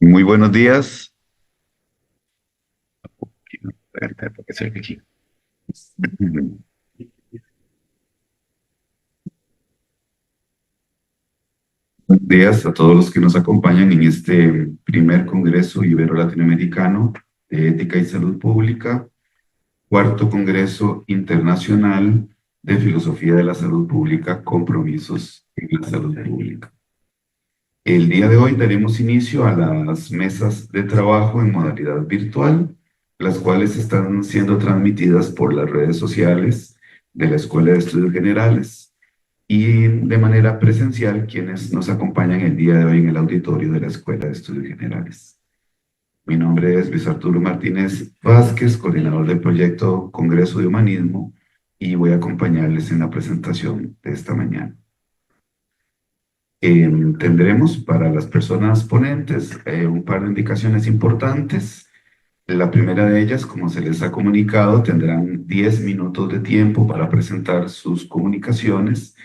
Muy buenos días. Buenos días a todos los que nos acompañan en este primer Congreso Ibero-Latinoamericano de Ética y Salud Pública, cuarto Congreso Internacional de Filosofía de la Salud Pública, Compromisos en la Salud Pública. El día de hoy daremos inicio a las mesas de trabajo en modalidad virtual, las cuales están siendo transmitidas por las redes sociales de la Escuela de Estudios Generales y de manera presencial quienes nos acompañan el día de hoy en el auditorio de la Escuela de Estudios Generales. Mi nombre es Luis Arturo Martínez Vázquez, coordinador del proyecto Congreso de Humanismo, y voy a acompañarles en la presentación de esta mañana. Tendremos para las personas ponentes un par de indicaciones importantes. La primera de ellas, como se les ha comunicado, tendrán 10 minutos de tiempo para presentar sus comunicaciones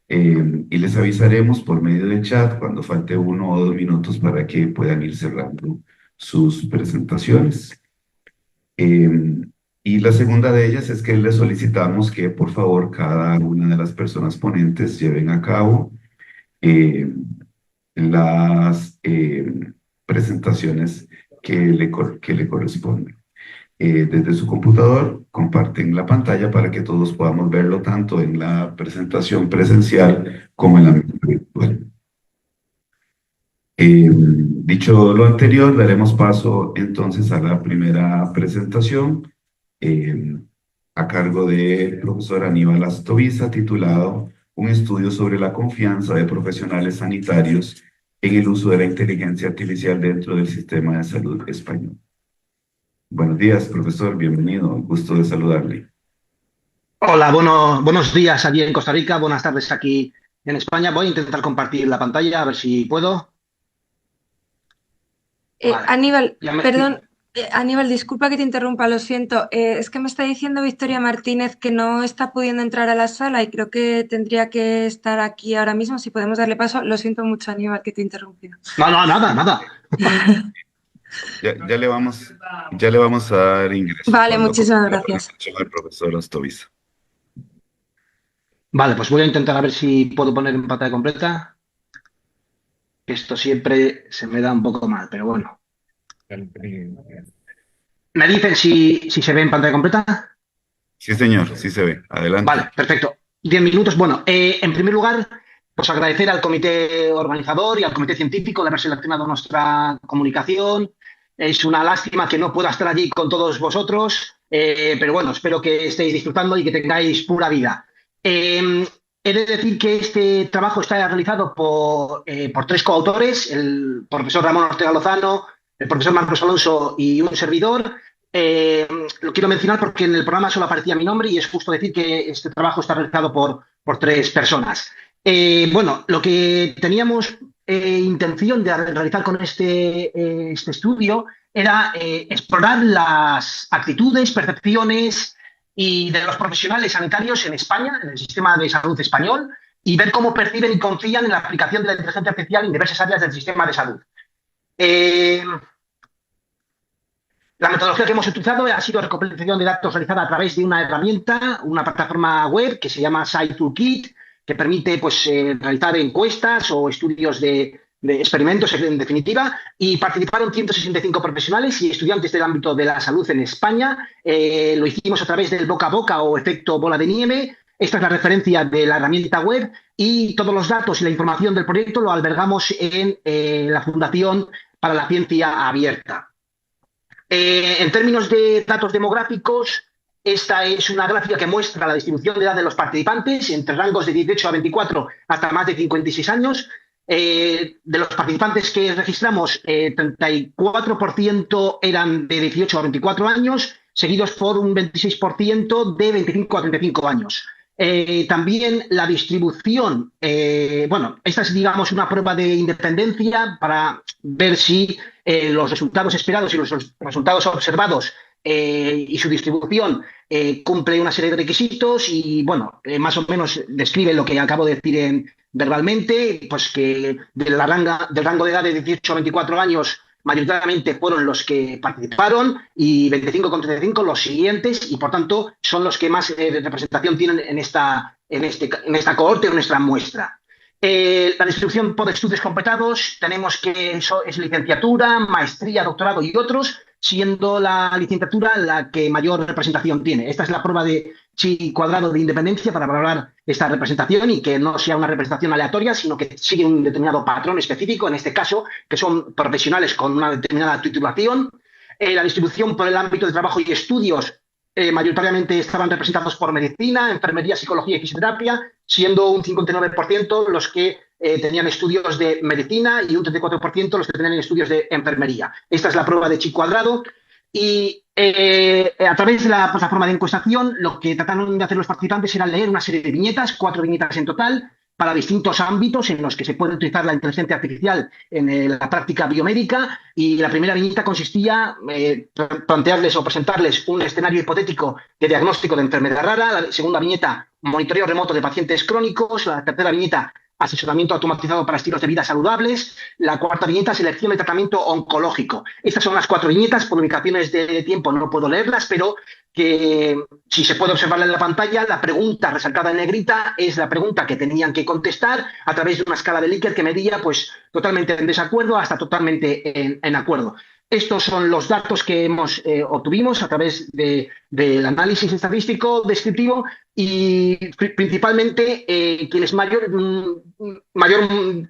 y les avisaremos por medio del chat cuando falte 1 o 2 minutos para que puedan ir cerrando sus presentaciones. Y la segunda de ellas es que les solicitamos que por favor cada una de las personas ponentes lleven a cabo las presentaciones que le corresponden. Desde su computador comparten la pantalla para que todos podamos verlo tanto en la presentación presencial como en la virtual. Dicho lo anterior, daremos paso entonces a la primera presentación a cargo del profesor Aníbal Astovisa, titulado Un estudio sobre la confianza de profesionales sanitarios en el uso de la inteligencia artificial dentro del sistema de salud español. Buenos días, profesor, bienvenido, gusto de saludarle. Hola, buenos días allí en Costa Rica, buenas tardes aquí en España. Voy a intentar compartir la pantalla, a ver si puedo. Vale. Aníbal, perdón, Aníbal, disculpa que te interrumpa, lo siento. Es que me está diciendo Victoria Martínez que no está pudiendo entrar a la sala y creo que tendría que estar aquí ahora mismo. Si podemos darle paso. Lo siento mucho, Aníbal, que te he interrumpido. No, nada. Ya le vamos a dar ingreso. Vale, muchísimas gracias. El profesor Astovisa. Vale, pues voy a intentar a ver si puedo poner en pantalla completa. Esto siempre se me da un poco mal, pero bueno. ¿Me dicen si se ve en pantalla completa? Sí, señor, sí se ve. Adelante. Vale, perfecto. 10 minutos. Bueno, en primer lugar, pues agradecer al comité organizador y al comité científico de haber seleccionado nuestra comunicación. Es una lástima que no pueda estar allí con todos vosotros, pero bueno, espero que estéis disfrutando y que tengáis pura vida. He de decir que este trabajo está realizado por 3 coautores, el profesor Ramón Ortega Lozano, el profesor Marcos Alonso y un servidor. Lo quiero mencionar porque en el programa solo aparecía mi nombre y es justo decir que este trabajo está realizado por 3 personas. Bueno, lo que teníamos intención de realizar con este estudio era explorar las actitudes, percepciones y de los profesionales sanitarios en España, en el sistema de salud español, y ver cómo perciben y confían en la aplicación de la inteligencia artificial en diversas áreas del sistema de salud. La metodología que hemos utilizado ha sido recopilación de datos realizada a través de una herramienta, una plataforma web que se llama SciToolKit, que permite pues, realizar encuestas o estudios de experimentos, en definitiva, y participaron 165 profesionales y estudiantes del ámbito de la salud en España. Lo hicimos a través del boca a boca o efecto bola de nieve. Esta es la referencia de la herramienta web y todos los datos y la información del proyecto lo albergamos en la Fundación para la Ciencia Abierta. En términos de datos demográficos, esta es una gráfica que muestra la distribución de edad de los participantes entre rangos de 18 a 24 hasta más de 56 años. De los participantes que registramos, 34% eran de 18 a 24 años, seguidos por un 26% de 25 a 35 años. También la distribución, bueno, esta es, digamos, una prueba de independencia para ver si los resultados esperados y los resultados observados y su distribución cumple una serie de requisitos y, bueno, más o menos describe lo que acabo de decir verbalmente, pues que del rango de edad de 18 a 24 años mayoritariamente fueron los que participaron y 25,35 los siguientes y, por tanto, son los que más representación tienen en esta cohorte o en nuestra muestra. La distribución por estudios completados, tenemos que eso es licenciatura, maestría, doctorado y otros, siendo la licenciatura la que mayor representación tiene. Esta es la prueba de chi cuadrado de independencia para valorar esta representación y que no sea una representación aleatoria, sino que sigue un determinado patrón específico, en este caso, que son profesionales con una determinada titulación. La distribución por el ámbito de trabajo y estudios mayoritariamente estaban representados por medicina, enfermería, psicología y fisioterapia, siendo un 59% los que tenían estudios de medicina y un 34% los que tenían estudios de enfermería. Esta es la prueba de chi cuadrado y a través de la plataforma de encuestación lo que trataron de hacer los participantes era leer una serie de viñetas, 4 viñetas en total, para distintos ámbitos en los que se puede utilizar la inteligencia artificial en la práctica biomédica. Y la primera viñeta consistía en plantearles o presentarles un escenario hipotético de diagnóstico de enfermedad rara. La segunda viñeta, monitoreo remoto de pacientes crónicos. La tercera viñeta, asesoramiento automatizado para estilos de vida saludables. La cuarta viñeta, selección de tratamiento oncológico. Estas son las 4 viñetas. Por limitaciones de tiempo no puedo leerlas, pero que si se puede observar en la pantalla, la pregunta resaltada en negrita es la pregunta que tenían que contestar a través de una escala de Likert que medía pues totalmente en desacuerdo hasta totalmente en acuerdo. Estos son los datos que obtuvimos a través del análisis estadístico descriptivo y principalmente quienes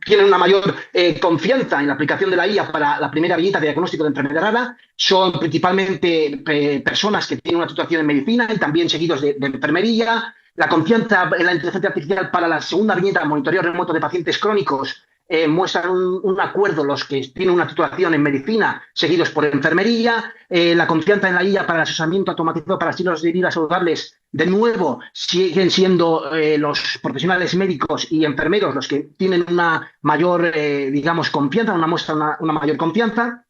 tienen una mayor confianza en la aplicación de la IA para la primera viñeta de diagnóstico de enfermedad rara son principalmente personas que tienen una titulación en medicina y también seguidos de enfermería. La confianza en la inteligencia artificial para la segunda viñeta, monitoreo remoto de pacientes crónicos, muestran un acuerdo los que tienen una titulación en medicina, seguidos por enfermería. La confianza en la IA para el asesoramiento automatizado para estilos de vida saludables, de nuevo, siguen siendo los profesionales médicos y enfermeros los que tienen una mayor, confianza, una mayor confianza.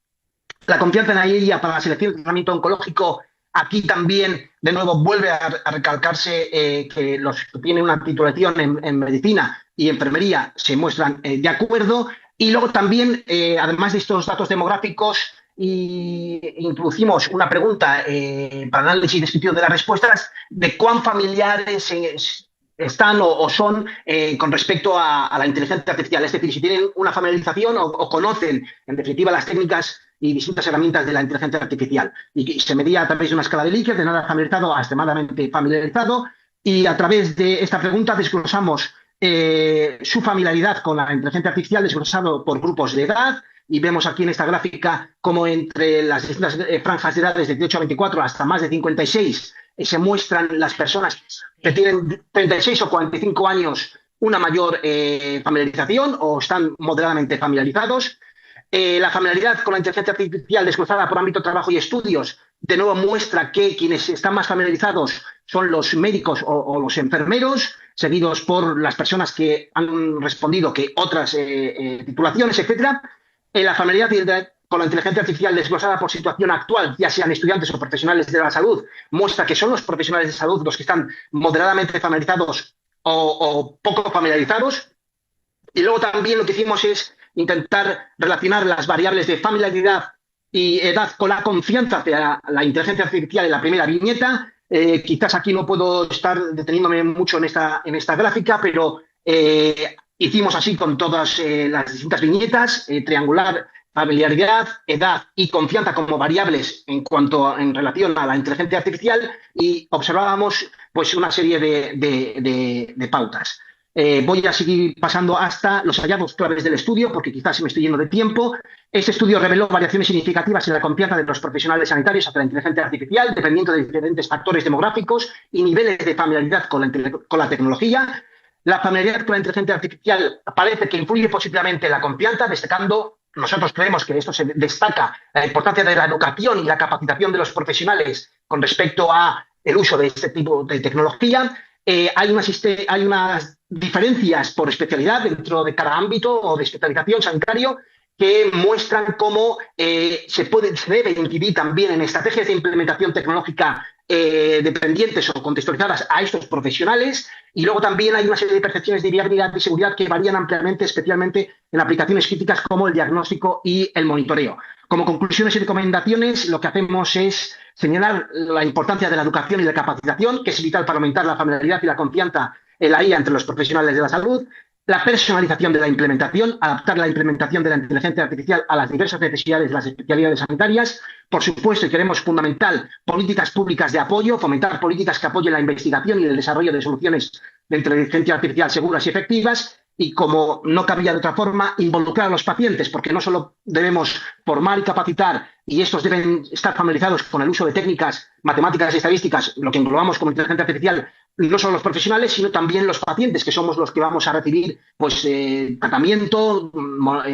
La confianza en la IA para la selección de tratamiento oncológico, aquí también, de nuevo, vuelve a recalcarse que los que tienen una titulación en medicina y enfermería se muestran de acuerdo. Y luego también, además de estos datos demográficos, introducimos una pregunta para análisis descriptivo de las respuestas de cuán familiares están o son con respecto a la inteligencia artificial. Es decir, si tienen una familiarización o conocen, en definitiva, las técnicas y distintas herramientas de la inteligencia artificial. Y se medía a través de una escala de Likert, de nada familiarizado a extremadamente familiarizado, y a través de esta pregunta desglosamos su familiaridad con la inteligencia artificial desglosado por grupos de edad, y vemos aquí en esta gráfica cómo entre las distintas franjas de edades de 18 a 24 hasta más de 56 se muestran las personas que tienen 36 o 45 años una mayor familiarización o están moderadamente familiarizados. La familiaridad con la inteligencia artificial desglosada por ámbito de trabajo y estudios, de nuevo muestra que quienes están más familiarizados son los médicos o los enfermeros, seguidos por las personas que han respondido que otras titulaciones, etcétera. La familiaridad con la inteligencia artificial desglosada por situación actual, ya sean estudiantes o profesionales de la salud, muestra que son los profesionales de salud los que están moderadamente familiarizados o poco familiarizados. Y luego también lo que hicimos es intentar relacionar las variables de familiaridad y edad con la confianza hacia la inteligencia artificial en la primera viñeta. Quizás aquí no puedo estar deteniéndome mucho en esta gráfica, pero hicimos así con todas las distintas viñetas, triangular, familiaridad, edad y confianza como variables en relación a la inteligencia artificial y observábamos pues una serie de pautas. Voy a seguir pasando hasta los hallazgos claves del estudio, porque quizás me estoy yendo de tiempo. Este estudio reveló variaciones significativas en la confianza de los profesionales sanitarios hacia la inteligencia artificial, dependiendo de diferentes factores demográficos y niveles de familiaridad con la tecnología. La familiaridad con la inteligencia artificial parece que influye positivamente en la confianza, destacando, nosotros creemos que esto se destaca, la importancia de la educación y la capacitación de los profesionales con respecto a el uso de este tipo de tecnología. Hay unas diferencias por especialidad dentro de cada ámbito o de especialización sanitario que muestran cómo se debe incidir también en estrategias de implementación tecnológica dependientes o contextualizadas a estos profesionales. Y luego también hay una serie de percepciones de viabilidad y seguridad que varían ampliamente, especialmente en aplicaciones críticas como el diagnóstico y el monitoreo. Como conclusiones y recomendaciones, lo que hacemos es señalar la importancia de la educación y la capacitación, que es vital para aumentar la familiaridad y la confianza en la IA entre los profesionales de la salud, la personalización de la implementación, adaptar la implementación de la inteligencia artificial a las diversas necesidades de las especialidades sanitarias. Por supuesto, y creemos fundamental, políticas públicas de apoyo, fomentar políticas que apoyen la investigación y el desarrollo de soluciones de inteligencia artificial seguras y efectivas. Y como no cabía de otra forma, involucrar a los pacientes, porque no solo debemos formar y capacitar, y estos deben estar familiarizados con el uso de técnicas matemáticas y estadísticas, lo que englobamos como inteligencia artificial, no solo los profesionales, sino también los pacientes, que somos los que vamos a recibir pues, tratamiento,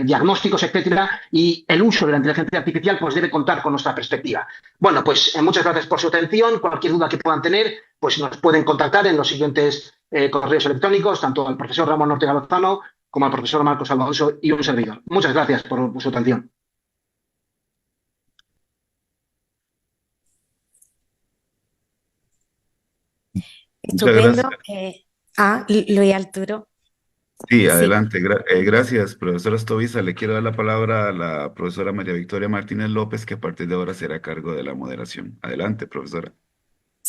diagnósticos, etcétera, y el uso de la inteligencia artificial pues, debe contar con nuestra perspectiva. Bueno, pues muchas gracias por su atención. Cualquier duda que puedan tener, pues nos pueden contactar en los siguientes correos electrónicos, tanto al profesor Ramón Ortega Lozano como al profesor Marcos Alonso y un servidor. Muchas gracias por su atención. Estupendo. Luis Arturo. Sí, adelante. Gracias, profesora Estovisa. Le quiero dar la palabra a la profesora María Victoria Martínez López, que a partir de ahora será a cargo de la moderación. Adelante, profesora.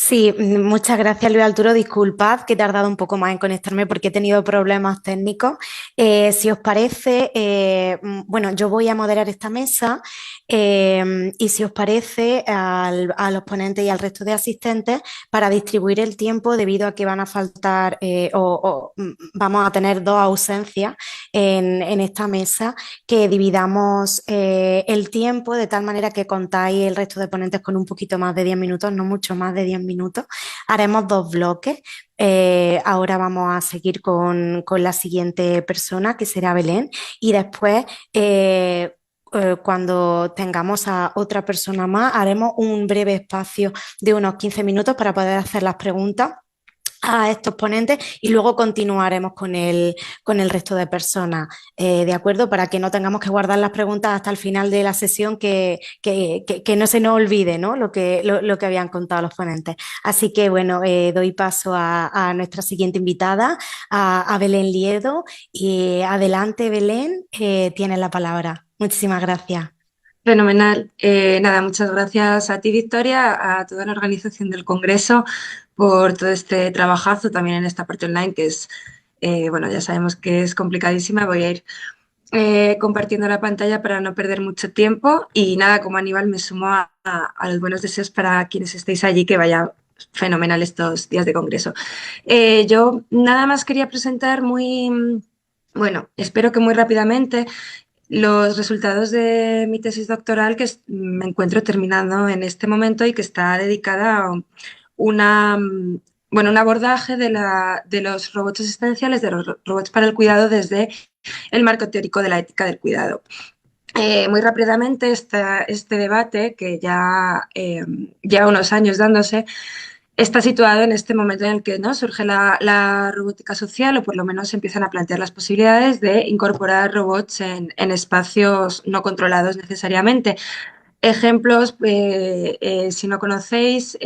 Sí, muchas gracias, Luis Arturo. Disculpad que he tardado un poco más en conectarme porque he tenido problemas técnicos. Si os parece, bueno, yo voy a moderar esta mesa y si os parece a los ponentes y al resto de asistentes para distribuir el tiempo debido a que van a faltar vamos a tener dos ausencias en esta mesa, que dividamos el tiempo de tal manera que contáis el resto de ponentes con un poquito más de 10 minutos, no mucho más de 10 minutos. Haremos dos bloques. Ahora vamos a seguir con la siguiente persona, que será Belén, y después cuando tengamos a otra persona más, haremos un breve espacio de unos 15 minutos para poder hacer las preguntas a estos ponentes y luego continuaremos con el resto de personas, ¿de acuerdo? Para que no tengamos que guardar las preguntas hasta el final de la sesión, que no se nos olvide, ¿no? Lo que habían contado los ponentes. Así que, bueno, doy paso a nuestra siguiente invitada, a Belén Liedo. Y adelante, Belén, tienes la palabra. Muchísimas gracias. Fenomenal. Nada, muchas gracias a ti, Victoria, a toda la organización del Congreso por todo este trabajazo también en esta parte online, que es, bueno, ya sabemos que es complicadísima. Voy a ir compartiendo la pantalla para no perder mucho tiempo. Y nada, como Aníbal, me sumo a los buenos deseos para quienes estéis allí, que vaya fenomenal estos días de Congreso. Yo nada más quería presentar bueno, espero que muy rápidamente, los resultados de mi tesis doctoral que me encuentro terminando en este momento y que está dedicada a un abordaje de los robots asistenciales, de los robots para el cuidado desde el marco teórico de la ética del cuidado. Muy rápidamente, este debate, que ya lleva unos años dándose, está situado en este momento en el que, ¿no?, surge la robótica social, o por lo menos se empiezan a plantear las posibilidades de incorporar robots en espacios no controlados necesariamente. Ejemplos, si no conocéis,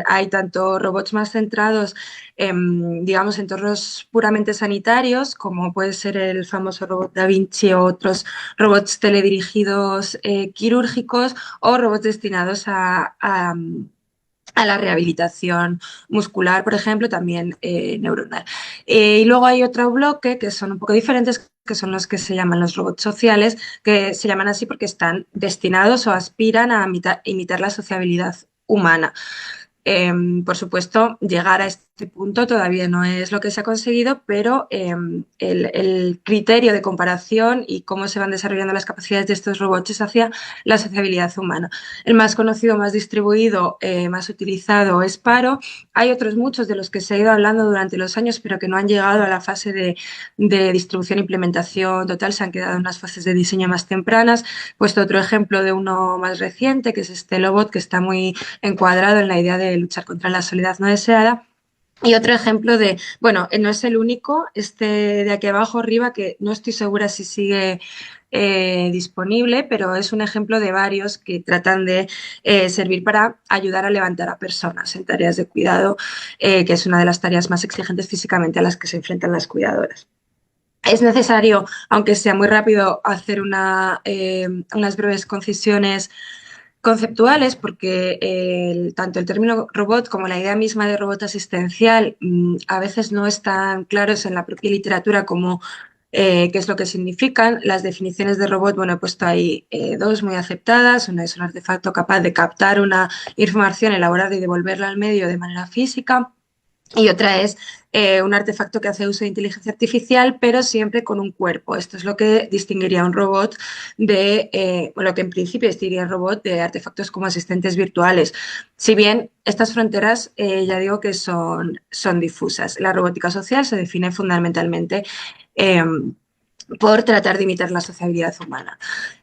hay tanto robots más centrados en, digamos, entornos puramente sanitarios, como puede ser el famoso robot Da Vinci o otros robots teledirigidos quirúrgicos, o robots destinados a la rehabilitación muscular, por ejemplo, también neuronal. Y luego hay otro bloque que son un poco diferentes, que son los que se llaman los robots sociales, que se llaman así porque están destinados o aspiran a imitar la sociabilidad humana. Por supuesto, llegar a este punto todavía no es lo que se ha conseguido, pero el criterio de comparación y cómo se van desarrollando las capacidades de estos robots es hacia la sociabilidad humana. El más conocido, más distribuido, más utilizado es Paro. Hay otros muchos de los que se ha ido hablando durante los años, pero que no han llegado a la fase de distribución e implementación total, se han quedado en unas fases de diseño más tempranas. He puesto otro ejemplo de uno más reciente, que es este Lobot, que está muy encuadrado en la idea de luchar contra la soledad no deseada. Y otro ejemplo de, bueno, no es el único, este de aquí abajo arriba, que no estoy segura si sigue disponible, pero es un ejemplo de varios que tratan de servir para ayudar a levantar a personas en tareas de cuidado, que es una de las tareas más exigentes físicamente a las que se enfrentan las cuidadoras. Es necesario, aunque sea muy rápido, hacer unas breves concisiones conceptuales, porque tanto el término robot como la idea misma de robot asistencial a veces no están claros en la propia literatura como qué es lo que significan. Las definiciones de robot, bueno, he puesto ahí dos muy aceptadas. Una es un artefacto capaz de captar una información, elaborarla y devolverla al medio de manera física. Y otra es un artefacto que hace uso de inteligencia artificial, pero siempre con un cuerpo. Esto es lo que distinguiría a un robot de, lo que en principio distinguiría a un robot de artefactos como asistentes virtuales. Si bien estas fronteras, ya digo que son difusas. La robótica social se define fundamentalmente eh, por tratar de imitar la sociabilidad humana.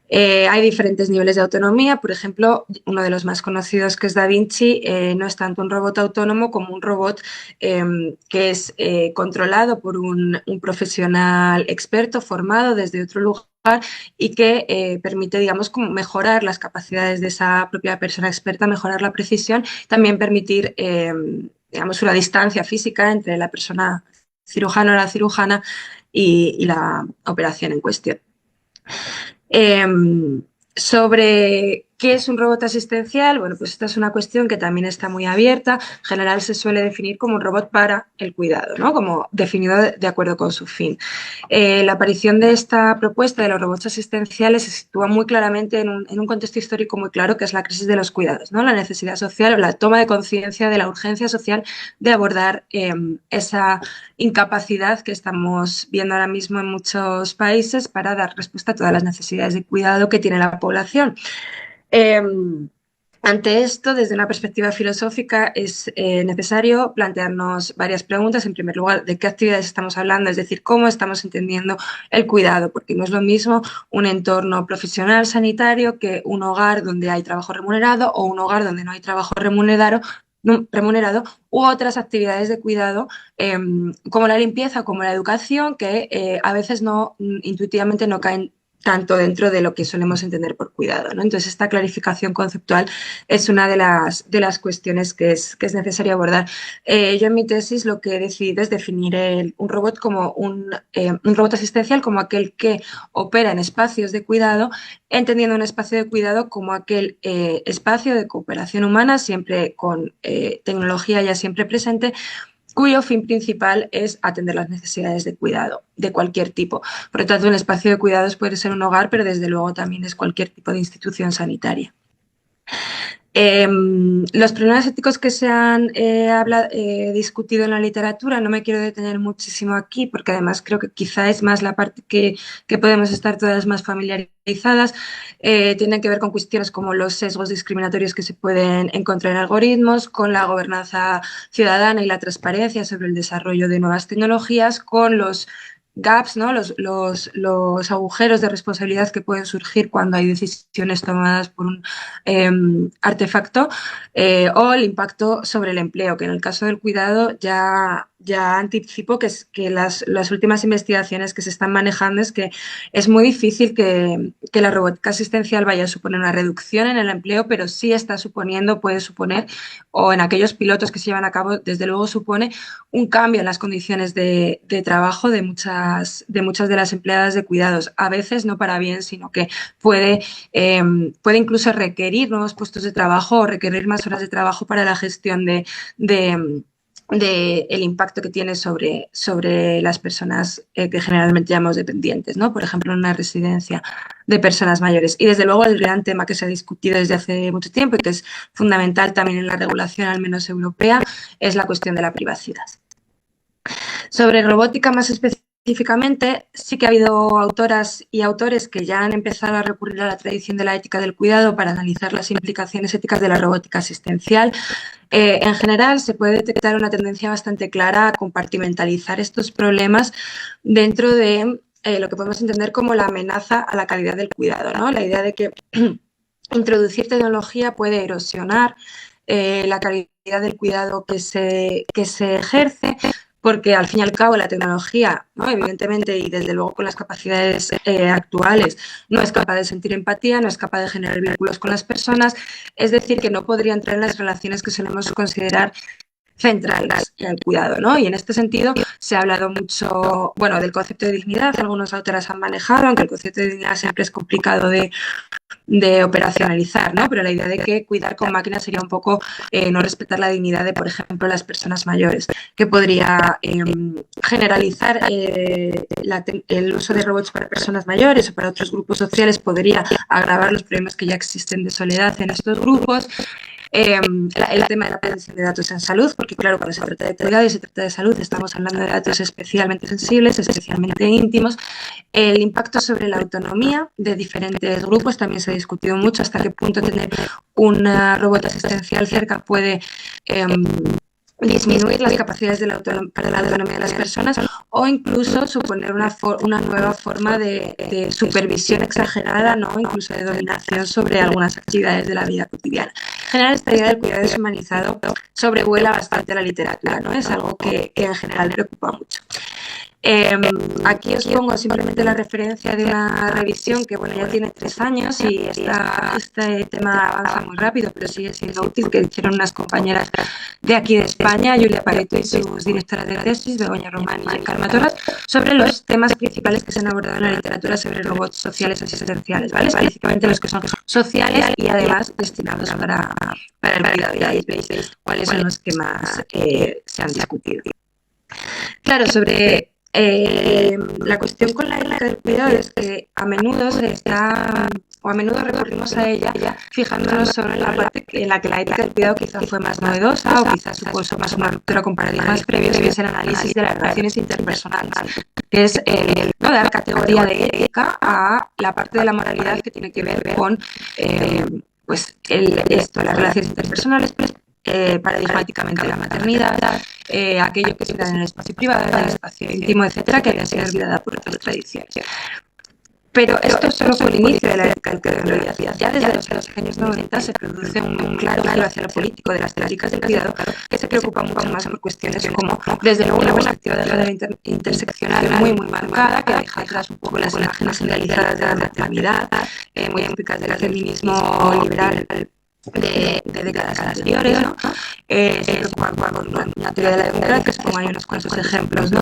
Hay diferentes niveles de autonomía. Por ejemplo, uno de los más conocidos, que es Da Vinci, no es tanto un robot autónomo como un robot que es controlado por un profesional experto formado desde otro lugar y que permite, digamos, como mejorar las capacidades de esa propia persona experta, mejorar la precisión, también permitir, digamos, una distancia física entre la persona cirujano o la cirujana y la operación en cuestión. Eh, sobre qué es un robot asistencial, bueno, pues esta es una cuestión que también está muy abierta. En general se suele definir como un robot para el cuidado, ¿no? Como definido de acuerdo con su fin. La aparición de esta propuesta de los robots asistenciales se sitúa muy claramente en un contexto histórico muy claro, que es la crisis de los cuidados, ¿no? La necesidad social o la toma de conciencia de la urgencia social de abordar esa incapacidad que estamos viendo ahora mismo en muchos países para dar respuesta a todas las necesidades de cuidado que tiene la población. Eh, ante esto, desde una perspectiva filosófica, es necesario plantearnos varias preguntas. En primer lugar, ¿de qué actividades estamos hablando? Es decir, ¿cómo estamos entendiendo el cuidado? Porque no es lo mismo un entorno profesional sanitario que un hogar donde hay trabajo remunerado o un hogar donde no hay trabajo remunerado u otras actividades de cuidado como la limpieza, como la educación, que a veces intuitivamente no caen tanto dentro de lo que solemos entender por cuidado, ¿no? Entonces, esta clarificación conceptual es una de las cuestiones que es necesario abordar. Yo en mi tesis lo que he decidido es definir un robot como un robot asistencial como aquel que opera en espacios de cuidado, entendiendo un espacio de cuidado como aquel espacio de cooperación humana, siempre con tecnología ya siempre presente, cuyo fin principal es atender las necesidades de cuidado de cualquier tipo. Por lo tanto, un espacio de cuidados puede ser un hogar, pero desde luego también es cualquier tipo de institución sanitaria. Los problemas éticos que se han discutido en la literatura, no me quiero detener muchísimo aquí, porque además creo que quizá es más la parte que podemos estar todas más familiarizadas. Tienen que ver con cuestiones como los sesgos discriminatorios que se pueden encontrar en algoritmos, con la gobernanza ciudadana y la transparencia sobre el desarrollo de nuevas tecnologías, con los gaps, ¿no? los agujeros de responsabilidad que pueden surgir cuando hay decisiones tomadas por un artefacto o el impacto sobre el empleo, que en el caso del cuidado ya anticipo que las últimas investigaciones que se están manejando es que es muy difícil que la robótica asistencial vaya a suponer una reducción en el empleo, pero sí puede suponer, o en aquellos pilotos que se llevan a cabo, desde luego supone un cambio en las condiciones de trabajo de muchas de las empleadas de cuidados, a veces no para bien, sino que puede incluso requerir nuevos puestos de trabajo o requerir más horas de trabajo para la gestión el impacto que tiene sobre las personas que generalmente llamamos dependientes, ¿no? Por ejemplo, en una residencia de personas mayores. Y desde luego el gran tema que se ha discutido desde hace mucho tiempo y que es fundamental también en la regulación, al menos europea, es la cuestión de la privacidad. Sobre robótica más específicamente, sí que ha habido autoras y autores que ya han empezado a recurrir a la tradición de la ética del cuidado para analizar las implicaciones éticas de la robótica asistencial. En general, se puede detectar una tendencia bastante clara a compartimentalizar estos problemas dentro de lo que podemos entender como la amenaza a la calidad del cuidado, ¿no? La idea de que introducir tecnología puede erosionar la calidad del cuidado que se ejerce, porque al fin y al cabo la tecnología, ¿no?, evidentemente, y desde luego con las capacidades actuales, no es capaz de sentir empatía, no es capaz de generar vínculos con las personas, es decir, que no podría entrar en las relaciones que solemos considerar centrales en el cuidado, ¿no? Y en este sentido se ha hablado mucho, bueno, del concepto de dignidad, algunos autores han manejado, aunque el concepto de dignidad siempre es complicado de operacionalizar, ¿no? Pero la idea de que cuidar con máquinas sería un poco no respetar la dignidad de, por ejemplo, las personas mayores, que podría generalizar el uso de robots para personas mayores o para otros grupos sociales, podría agravar los problemas que ya existen de soledad en estos grupos. El tema de la protección de datos en salud, porque claro, cuando se trata de cuidado y se trata de salud, estamos hablando de datos especialmente sensibles, especialmente íntimos. El impacto sobre la autonomía de diferentes grupos también se ha discutido mucho, hasta qué punto tener una robot asistencial cerca puede disminuir las capacidades para la autonomía de las personas o incluso suponer una nueva forma de supervisión exagerada, ¿no?, incluso de dominación sobre algunas actividades de la vida cotidiana. En general, esta idea del cuidado deshumanizado sobrevuela bastante la literatura, ¿no? Es algo que en general preocupa mucho. Aquí os pongo simplemente la referencia de una revisión que, bueno, ya tiene 3 años y este tema avanza muy rápido, pero sigue siendo útil, que hicieron unas compañeras de aquí de España, Julia Pareto y sus directoras de tesis, Begoña Román y Carmen Torres, sobre los temas principales que se han abordado en la literatura sobre robots sociales asistenciales, ¿vale? Específicamente los que son sociales y además destinados para el cuidado. Y ahí veis cuáles son los que más se han discutido. Claro, sobre la cuestión con la ética del cuidado es que a menudo recurrimos a ella fijándonos solo en la parte en la que la ética del cuidado quizás fue más novedosa o quizás supuso más una ruptura con paradigmas previos, que es el análisis de las relaciones interpersonales, que es ¿no?, dar categoría de ética a la parte de la moralidad que tiene que ver con las relaciones interpersonales, paradigmáticamente la maternidad, aquello que se da en el espacio privado, en el espacio íntimo, etcétera, que había sido olvidada por otras tradiciones. Pero esto solo fue el inicio de la ética del cuidado en realidad. Ya desde los años 90 se produce un claro giro hacia lo político de las teóricas del cuidado, que se preocupa mucho más por cuestiones como, desde luego, una perspectiva de género interseccional muy marcada, que deja atrás un poco las imágenes generalizadas de la maternidad, muy típicas del feminismo liberal de décadas anteriores, ¿no? Se preocupa por la teoría de la democracia, que como hay unos cuantos ejemplos, ¿no?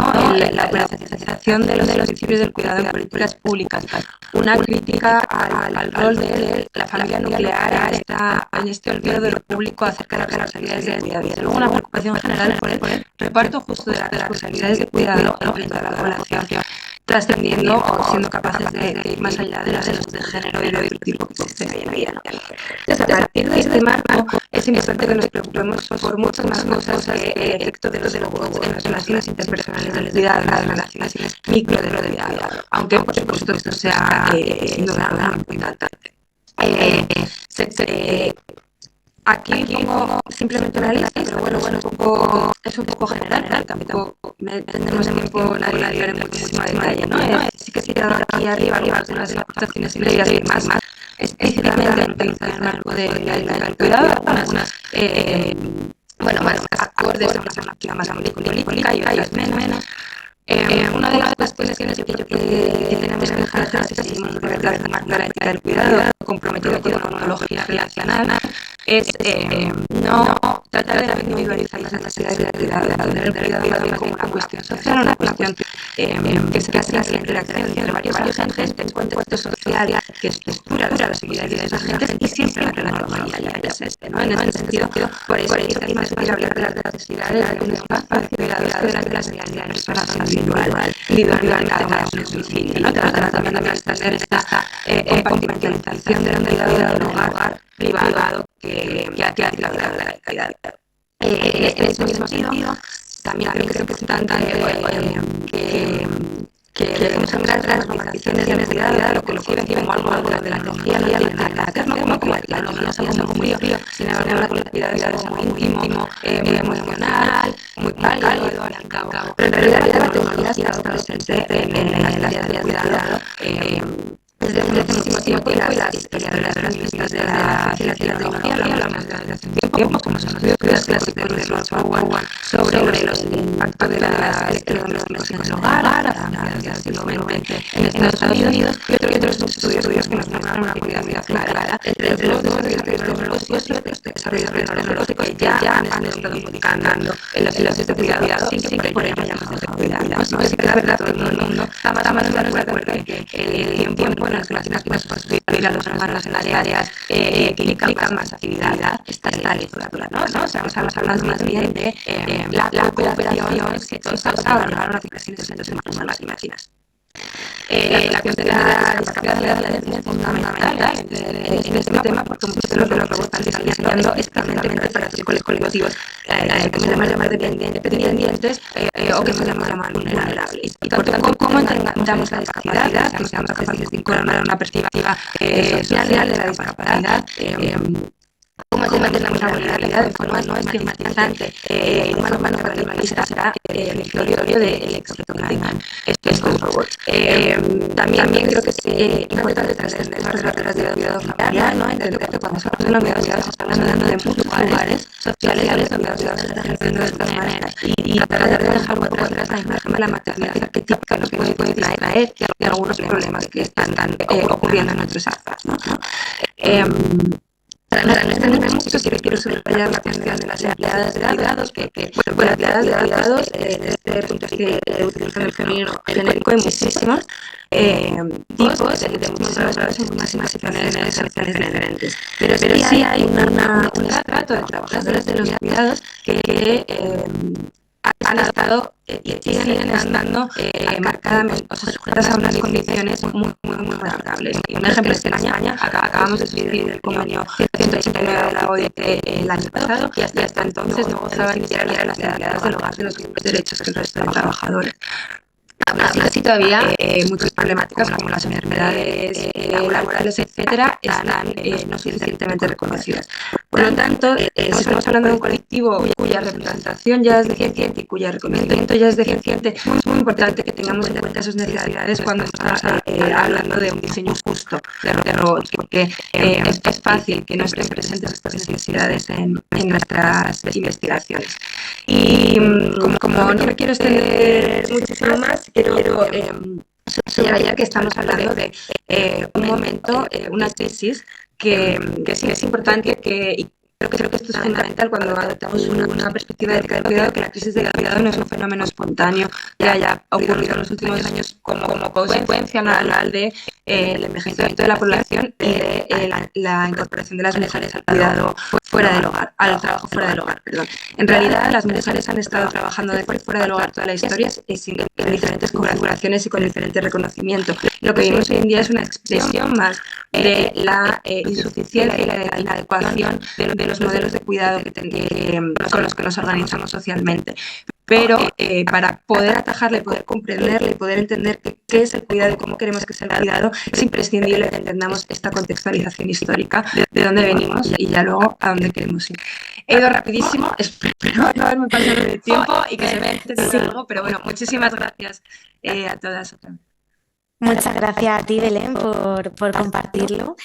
La operacionalización de los principios del cuidado en políticas públicas, una crítica al rol de la familia nuclear en este olvido de lo público acerca de las responsabilidades de cuidado, y luego una preocupación general por el reparto justo de las responsabilidades de cuidado entre toda la población, trascendiendo o siendo capaces de ir más allá de las de género y de otro tipo que existen hoy en día, ¿no? Entonces, a partir de este marco, es importante que nos preocupemos por muchas más cosas que el efecto de los robots en las relaciones interpersonales del cuidado, en las relaciones micro de lo de cuidado, aunque por supuesto esto sea sin duda muy importante. Aquí pongo simplemente una lista, pero bueno, es un poco general, ¿no? Tampoco tendremos tiempo a analizar en muchísimo detalle, ¿no? Sí que se quedan aquí arriba algunas de las aportaciones previas y más explícitamente utilizadas en el marco de la ética del cuidado, algunas más acordes a una perspectiva más política y otras menos. Una de las cuestiones que yo creo que tenemos que dejar atrás es así muy verdad de marcar la ética del cuidado, comprometido con una ontología relacional, es no tratar de individualizar las necesidades del cuidado, de entender el cuidado como una cuestión social, una cuestión que se basa en la interacción entre varios agentes, en contexto social que estructura las posibilidades de esos agentes y siempre entre la normalidad y es ¿no? En ese sentido, por eso aquí más quiero hablar de las necesidades de un espacio de cuidado, de las necesidades personas individual cada una de su domicilio, ¿no? Tratar también de extender esta compartimentalización del cuidado del hogar privado que ha tirado la calidad. En ese mismo sentido, también creo que es importante que debemos hablar de las normalizaciones de necesidad, lo que lo conciben como algo de la tecnología no tiene nada que ver, ¿no? Como la tecnología es algo muy frío, sin embargo la cualidad es algo muy íntimo, muy emocional, muy cálido al fin y al cabo. Pero en realidad la tecnología sí está presente en las áreas de cuidado, desde hace muchísimo tiempo y las historiadoras feministas de la tecnología lo hablamos desde hace tiempo, como son los estudios clásicos de Ross Howard sobre los impactos de las electrodomésticos en el hogar a finales del siglo XX en Estados Unidos y otros estudios que nos muestran una correlación clara entre los desarrollos tecnológicos y los desarrollos tecnológicos que ya han estado modificando en los sistemas de cuidado sin que por ello llamamos de cuidado. No es que la verdad todo el mundo está más o menos de acuerdo en que el tiempo en las máquinas que sustituir a los humanos en las áreas que implican más actividad está literatura, ¿no? O sea, vamos a hablar más bien de la cooperación que todos ahorrar las operaciones entre los humanos y máquinas. La cuestión de la discapacidad de la atención es fundamental en este tema porque muchos de los robots están diseñando especialmente para círculos colectivos que se llaman dependientes o que se llaman vulnerables. Y por tanto, ¿cómo entendamos la discapacidad? Que seamos capaces de incorporar una perspectiva social de la discapacidad. Cómo entendemos la vulnerabilidad de forma no estigmatizante y mano para el humanista será el territorio del experto Gaiman, estos robots. También creo que es importante trascender las barreras de cuidado familiar, ¿no? Entender que cuando se habla de la universidad se está hablando de muchos lugares sociales donde la ciudad se está ejerciendo de estas maneras y tratar de dejar un poco atrás la imagen de la maternidad arquetípica, lo que puede traer y algunos problemas que están ocurriendo en nuestros azas, ¿no? Para no extenderme mucho, quiero subrayar la cuestión de las empleadas de cuidados, que las empleadas de cuidados, desde este punto de vista de utilizar el femenino genérico, hay muchísimos tipos de muchísimas horas en muchísimas situaciones diferentes. Pero sí hay un trato de trabajadores de los cuidados que han estado y siguen estando marcadamente, o sea, sujetas a unas condiciones muy vulnerables. Y un ejemplo es que en España acabamos de escribir el convenio 189 de la OIT el año pasado y hasta entonces no gozaban ni siquiera las empleadas del hogar de los mismos derechos que el resto de trabajadores. Aún así todavía muchas problemáticas como las enfermedades laborales, etcétera, están no suficientemente reconocidas. Por lo tanto, si estamos hablando de un colectivo cuya representación ya es deficiente y cuyo reconocimiento ya es deficiente, es muy importante que tengamos en cuenta sus necesidades cuando estamos hablando de un diseño justo de robots, porque es fácil que no estén presentes estas necesidades en nuestras investigaciones. Y como no me quiero extender muchísimo más, quiero subrayar que estamos hablando de un momento, una crisis que sí es importante y creo que esto es fundamental cuando adoptamos una perspectiva de cuidado, que la crisis de cuidado no es un fenómeno espontáneo que haya ocurrido en los últimos años como consecuencia natural de el envejecimiento de la población y de la incorporación de las mujeres al cuidado fuera del hogar, al trabajo fuera del hogar, perdón. En realidad, las mujeres han estado trabajando fuera del hogar toda la historia en diferentes configuraciones y con diferente reconocimiento. Lo que vemos hoy en día es una expresión más de la insuficiencia y la inadecuación de los modelos de cuidado con los que nos organizamos socialmente. Pero para poder atajarle, poder comprenderle y poder entender qué es el cuidado y cómo queremos que sea el cuidado, es imprescindible que entendamos esta contextualización histórica de dónde venimos y ya luego a dónde queremos ir. He ido rapidísimo, espero no haberme pasado el tiempo y que se me haya entendido algo, pero bueno, muchísimas gracias a todas. Muchas gracias a ti, Belén, por compartirlo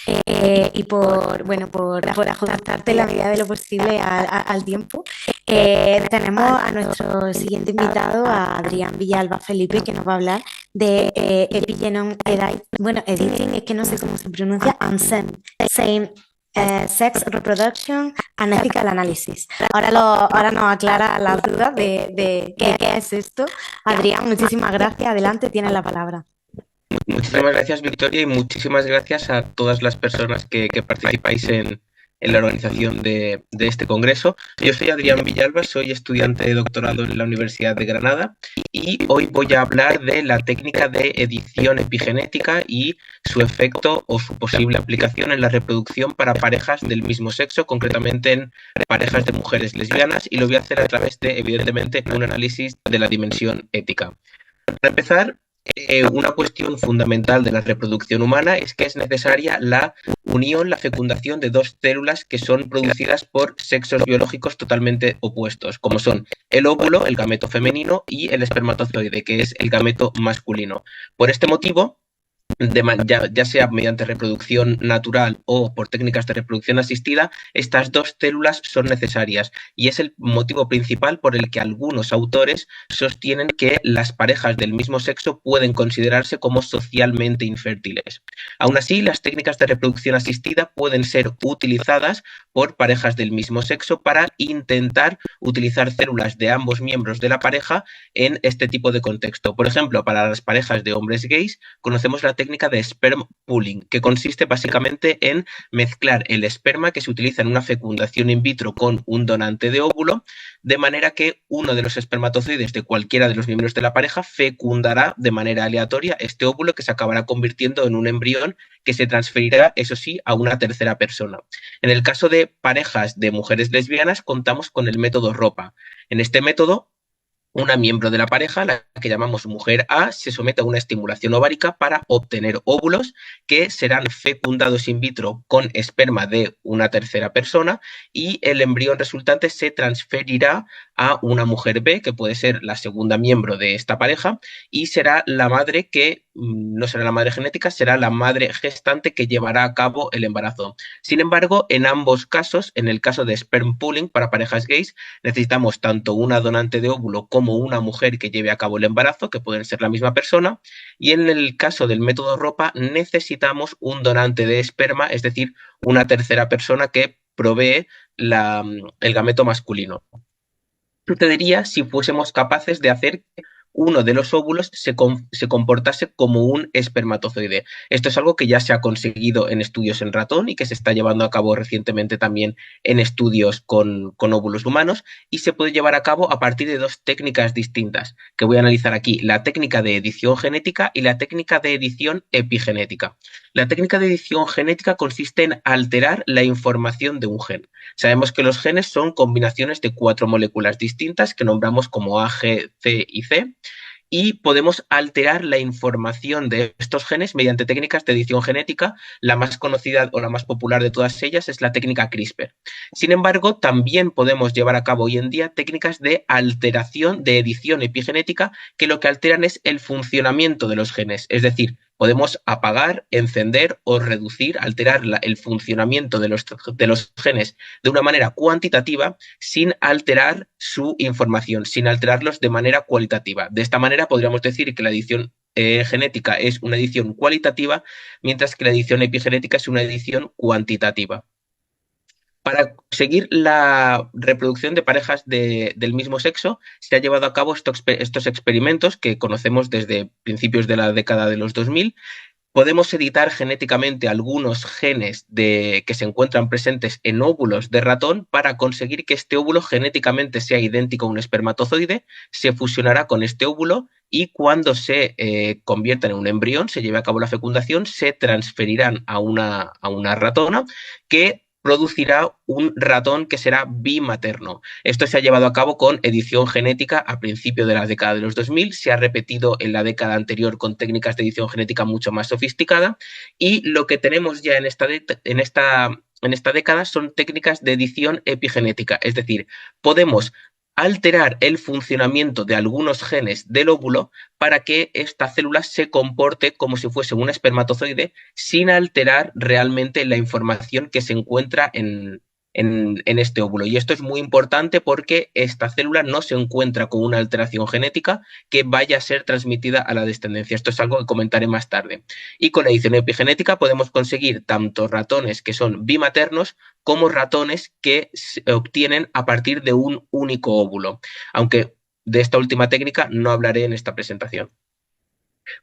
y por ajustarte en la medida de lo posible al tiempo. Tenemos a nuestro siguiente invitado, a Adrián Villalba Felipe, que nos va a hablar de Epigenome Editing, es que no sé cómo se pronuncia, and Same Sex Reproduction and Ethical Analysis. Ahora nos aclara las dudas de qué es esto. Adrián, muchísimas gracias. Adelante, tienes la palabra. Muchísimas gracias, Victoria, y muchísimas gracias a todas las personas que participáis en la organización de este congreso. Yo soy Adrián Villalba, soy estudiante de doctorado en la Universidad de Granada y hoy voy a hablar de la técnica de edición epigenética y su efecto o su posible aplicación en la reproducción para parejas del mismo sexo, concretamente en parejas de mujeres lesbianas, y lo voy a hacer a través de, evidentemente, un análisis de la dimensión ética. Para empezar, una cuestión fundamental de la reproducción humana es que es necesaria la unión, la fecundación de dos células que son producidas por sexos biológicos totalmente opuestos, como son el óvulo, el gameto femenino, y el espermatozoide, que es el gameto masculino. Por este motivo, ya sea mediante reproducción natural o por técnicas de reproducción asistida, estas dos células son necesarias y es el motivo principal por el que algunos autores sostienen que las parejas del mismo sexo pueden considerarse como socialmente infértiles. Aún así, las técnicas de reproducción asistida pueden ser utilizadas por parejas del mismo sexo para intentar utilizar células de ambos miembros de la pareja en este tipo de contexto. Por ejemplo, para las parejas de hombres gays, conocemos la técnica de sperm pooling, que consiste básicamente en mezclar el esperma que se utiliza en una fecundación in vitro con un donante de óvulo, de manera que uno de los espermatozoides de cualquiera de los miembros de la pareja fecundará de manera aleatoria este óvulo que se acabará convirtiendo en un embrión que se transferirá, eso sí, a una tercera persona. En el caso de parejas de mujeres lesbianas, contamos con el método ROPA. En este método, una miembro de la pareja, la que llamamos mujer A, se somete a una estimulación ovárica para obtener óvulos que serán fecundados in vitro con esperma de una tercera persona y el embrión resultante se transferirá a una mujer B, que puede ser la segunda miembro de esta pareja, y será la madre que no será la madre genética, será la madre gestante que llevará a cabo el embarazo. Sin embargo, en ambos casos, en el caso de sperm pooling para parejas gays, necesitamos tanto una donante de óvulo como una mujer que lleve a cabo el embarazo, que pueden ser la misma persona, y en el caso del método ROPA necesitamos un donante de esperma, es decir, una tercera persona que provee el gameto masculino. Sucedería si fuésemos capaces de hacer que uno de los óvulos se comportase como un espermatozoide. Esto es algo que ya se ha conseguido en estudios en ratón y que se está llevando a cabo recientemente también en estudios con óvulos humanos, y se puede llevar a cabo a partir de dos técnicas distintas que voy a analizar aquí: la técnica de edición genética y la técnica de edición epigenética. La técnica de edición genética consiste en alterar la información de un gen. Sabemos que los genes son combinaciones de 4 moléculas distintas que nombramos como A, G, C y C, y podemos alterar la información de estos genes mediante técnicas de edición genética. La más conocida o la más popular de todas ellas es la técnica CRISPR. Sin embargo, también podemos llevar a cabo hoy en día técnicas de alteración, de edición epigenética, que lo que alteran es el funcionamiento de los genes, es decir, podemos apagar, encender o reducir, alterar el funcionamiento de los genes de una manera cuantitativa sin alterar su información, sin alterarlos de manera cualitativa. De esta manera podríamos decir que la edición genética es una edición cualitativa, mientras que la edición epigenética es una edición cuantitativa. Para seguir la reproducción de parejas del mismo sexo, se han llevado a cabo estos experimentos que conocemos desde principios de la década de los 2000. Podemos editar genéticamente algunos genes que se encuentran presentes en óvulos de ratón para conseguir que este óvulo genéticamente sea idéntico a un espermatozoide, se fusionará con este óvulo y cuando se convierta en un embrión, se lleve a cabo la fecundación, se transferirán a una ratona que producirá un ratón que será bimaterno. Esto se ha llevado a cabo con edición genética a principios de la década de los 2000, se ha repetido en la década anterior con técnicas de edición genética mucho más sofisticada, y lo que tenemos ya en esta década son técnicas de edición epigenética, es decir, podemos alterar el funcionamiento de algunos genes del óvulo para que esta célula se comporte como si fuese un espermatozoide sin alterar realmente la información que se encuentra en este óvulo. Y esto es muy importante porque esta célula no se encuentra con una alteración genética que vaya a ser transmitida a la descendencia. Esto es algo que comentaré más tarde. Y con la edición epigenética podemos conseguir tanto ratones que son bimaternos como ratones que se obtienen a partir de un único óvulo, aunque de esta última técnica no hablaré en esta presentación.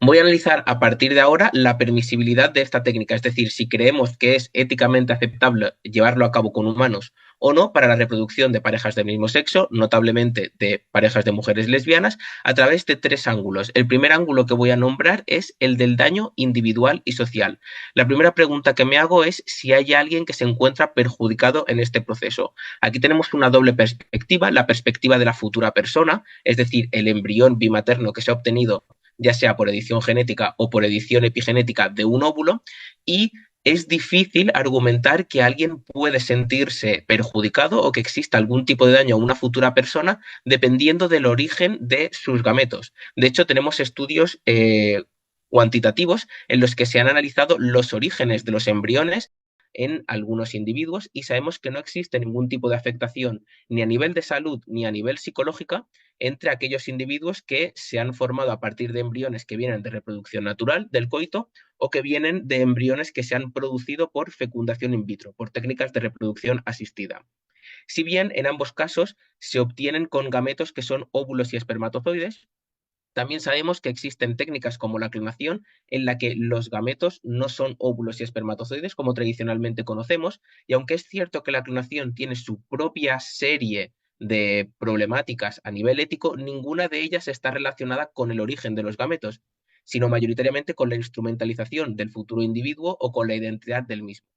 Voy a analizar a partir de ahora la permisibilidad de esta técnica, es decir, si creemos que es éticamente aceptable llevarlo a cabo con humanos o no para la reproducción de parejas del mismo sexo, notablemente de parejas de mujeres lesbianas, a través de 3 ángulos. El primer ángulo que voy a nombrar es el del daño individual y social. La primera pregunta que me hago es si hay alguien que se encuentra perjudicado en este proceso. Aquí tenemos una doble perspectiva, la perspectiva de la futura persona, es decir, el embrión bimaterno que se ha obtenido ya sea por edición genética o por edición epigenética de un óvulo, y es difícil argumentar que alguien puede sentirse perjudicado o que exista algún tipo de daño a una futura persona dependiendo del origen de sus gametos. De hecho, tenemos estudios cuantitativos en los que se han analizado los orígenes de los embriones en algunos individuos y sabemos que no existe ningún tipo de afectación ni a nivel de salud ni a nivel psicológica entre aquellos individuos que se han formado a partir de embriones que vienen de reproducción natural, del coito, o que vienen de embriones que se han producido por fecundación in vitro, por técnicas de reproducción asistida. Si bien en ambos casos se obtienen con gametos que son óvulos y espermatozoides, también sabemos que existen técnicas como la clonación en la que los gametos no son óvulos y espermatozoides como tradicionalmente conocemos, y aunque es cierto que la clonación tiene su propia serie de problemáticas a nivel ético, ninguna de ellas está relacionada con el origen de los gametos, sino mayoritariamente con la instrumentalización del futuro individuo o con la identidad del mismo.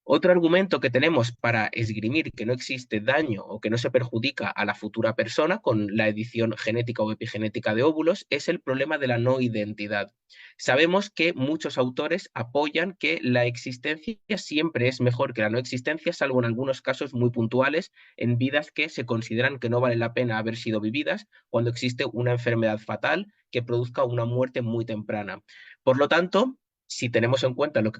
Otro argumento que tenemos para esgrimir que no existe daño o que no se perjudica a la futura persona con la edición genética o epigenética de óvulos es el problema de la no identidad. Sabemos que muchos autores apoyan que la existencia siempre es mejor que la no existencia, salvo en algunos casos muy puntuales, en vidas que se consideran que no vale la pena haber sido vividas cuando existe una enfermedad fatal que produzca una muerte muy temprana. Por lo tanto, si tenemos en cuenta lo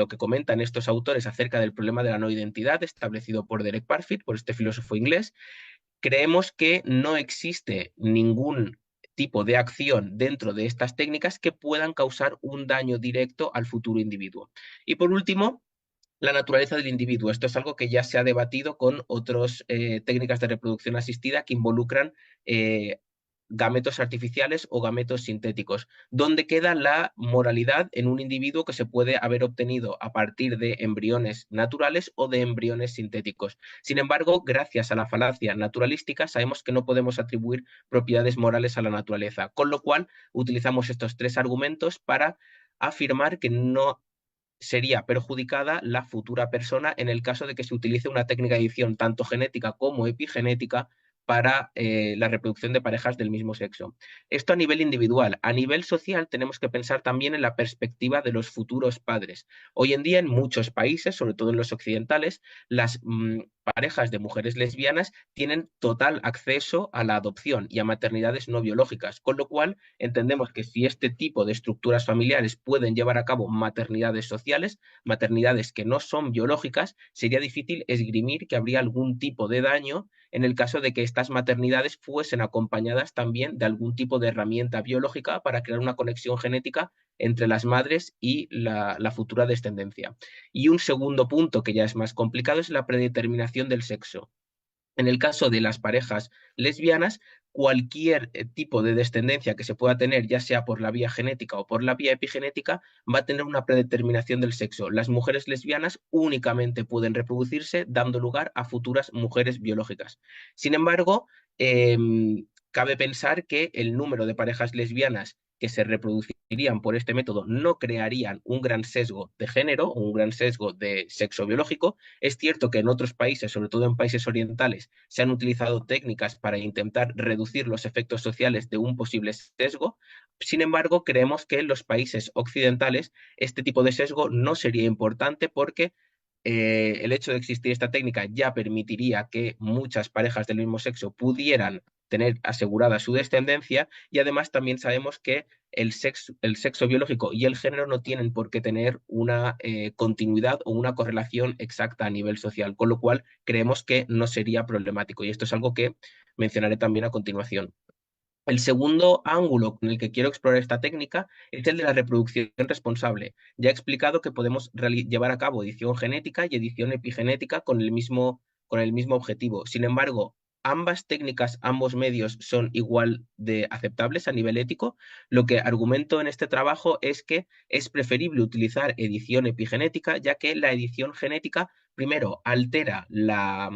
que comentan estos autores acerca del problema de la no identidad establecido por Derek Parfit, por este filósofo inglés, creemos que no existe ningún tipo de acción dentro de estas técnicas que puedan causar un daño directo al futuro individuo. Y por último, la naturaleza del individuo. Esto es algo que ya se ha debatido con otras técnicas de reproducción asistida que involucran gametos artificiales o gametos sintéticos, donde queda la moralidad en un individuo que se puede haber obtenido a partir de embriones naturales o de embriones sintéticos. Sin embargo, gracias a la falacia naturalística, sabemos que no podemos atribuir propiedades morales a la naturaleza, con lo cual utilizamos estos tres argumentos para afirmar que no sería perjudicada la futura persona en el caso de que se utilice una técnica de edición tanto genética como epigenética para la reproducción de parejas del mismo sexo. Esto a nivel individual. A nivel social tenemos que pensar también en la perspectiva de los futuros padres. Hoy en día en muchos países, sobre todo en los occidentales, las parejas de mujeres lesbianas tienen total acceso a la adopción y a maternidades no biológicas, con lo cual entendemos que si este tipo de estructuras familiares pueden llevar a cabo maternidades sociales, maternidades que no son biológicas, sería difícil esgrimir que habría algún tipo de daño en el caso de que estas maternidades fuesen acompañadas también de algún tipo de herramienta biológica para crear una conexión genética entre las madres y la futura descendencia. Y un segundo punto que ya es más complicado es la predeterminación del sexo. En el caso de las parejas lesbianas, cualquier tipo de descendencia que se pueda tener, ya sea por la vía genética o por la vía epigenética, va a tener una predeterminación del sexo. Las mujeres lesbianas únicamente pueden reproducirse dando lugar a futuras mujeres biológicas. Sin embargo, cabe pensar que el número de parejas lesbianas que se reproducirían por este método no crearían un gran sesgo de género o un gran sesgo de sexo biológico. Es cierto que en otros países, sobre todo en países orientales, se han utilizado técnicas para intentar reducir los efectos sociales de un posible sesgo. Sin embargo, creemos que en los países occidentales este tipo de sesgo no sería importante porque el hecho de existir esta técnica ya permitiría que muchas parejas del mismo sexo pudieran tener asegurada su descendencia y además también sabemos que el sexo biológico y el género no tienen por qué tener una continuidad o una correlación exacta a nivel social, con lo cual creemos que no sería problemático y esto es algo que mencionaré también a continuación. El segundo ángulo con el que quiero explorar esta técnica es el de la reproducción responsable. Ya he explicado que podemos llevar a cabo edición genética y edición epigenética con el mismo objetivo. Sin embargo, ambas técnicas, ambos medios son igual de aceptables a nivel ético. Lo que argumento en este trabajo es que es preferible utilizar edición epigenética, ya que la edición genética, primero, altera la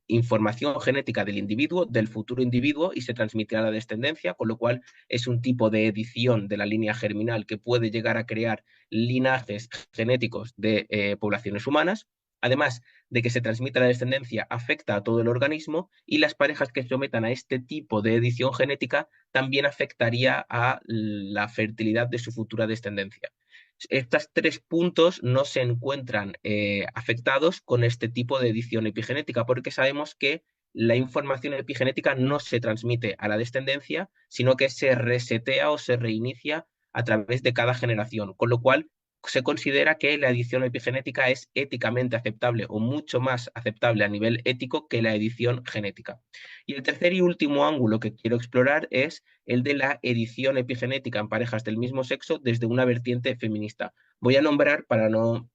información genética del individuo, del futuro individuo, y se transmitirá a la descendencia, con lo cual es un tipo de edición de la línea germinal que puede llegar a crear linajes genéticos de poblaciones humanas. Además de que se transmita a la descendencia, afecta a todo el organismo y las parejas que se sometan a este tipo de edición genética también afectaría a la fertilidad de su futura descendencia. Estos tres puntos no se encuentran afectados con este tipo de edición epigenética porque sabemos que la información epigenética no se transmite a la descendencia, sino que se resetea o se reinicia a través de cada generación, con lo cual se considera que la edición epigenética es éticamente aceptable o mucho más aceptable a nivel ético que la edición genética. Y el tercer y último ángulo que quiero explorar es el de la edición epigenética en parejas del mismo sexo desde una vertiente feminista. Voy a nombrar, para no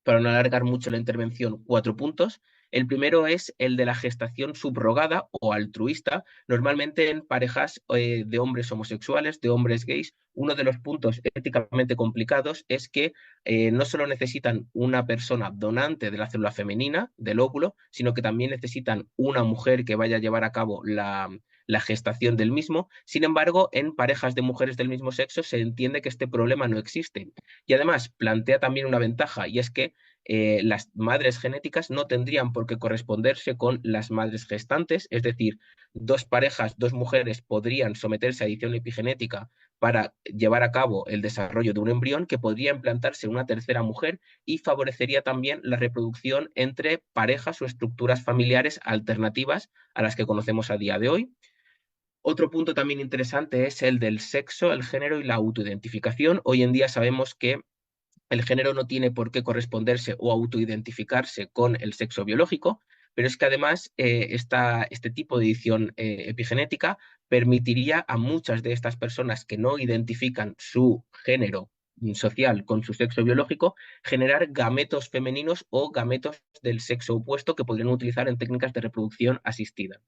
alargar mucho la intervención, 4 puntos. El primero es el de la gestación subrogada o altruista, normalmente en parejas de hombres homosexuales, de hombres gays. Uno de los puntos éticamente complicados es que no solo necesitan una persona donante de la célula femenina, del óvulo, sino que también necesitan una mujer que vaya a llevar a cabo la gestación del mismo. Sin embargo, en parejas de mujeres del mismo sexo se entiende que este problema no existe. Y además plantea también una ventaja, y es que las madres genéticas no tendrían por qué corresponderse con las madres gestantes, es decir, 2 parejas, 2 mujeres podrían someterse a edición epigenética para llevar a cabo el desarrollo de un embrión que podría implantarse en una tercera mujer y favorecería también la reproducción entre parejas o estructuras familiares alternativas a las que conocemos a día de hoy. Otro punto también interesante es el del sexo, el género y la autoidentificación. Hoy en día sabemos que el género no tiene por qué corresponderse o autoidentificarse con el sexo biológico, pero es que además este tipo de edición epigenética permitiría a muchas de estas personas que no identifican su género social con su sexo biológico generar gametos femeninos o gametos del sexo opuesto que podrían utilizar en técnicas de reproducción asistida.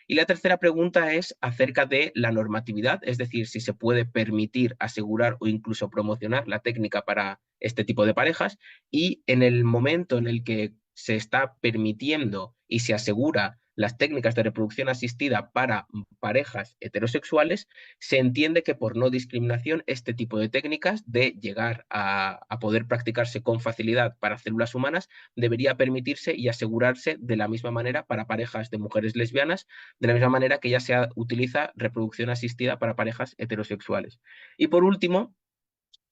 Y la tercera pregunta es acerca de la normatividad, es decir, si se puede permitir, asegurar o incluso promocionar la técnica para este tipo de parejas, y en el momento en el que se está permitiendo y se asegura las técnicas de reproducción asistida para parejas heterosexuales, se entiende que por no discriminación este tipo de técnicas de llegar a poder practicarse con facilidad para células humanas debería permitirse y asegurarse de la misma manera para parejas de mujeres lesbianas, de la misma manera que ya se utiliza reproducción asistida para parejas heterosexuales. Y por último,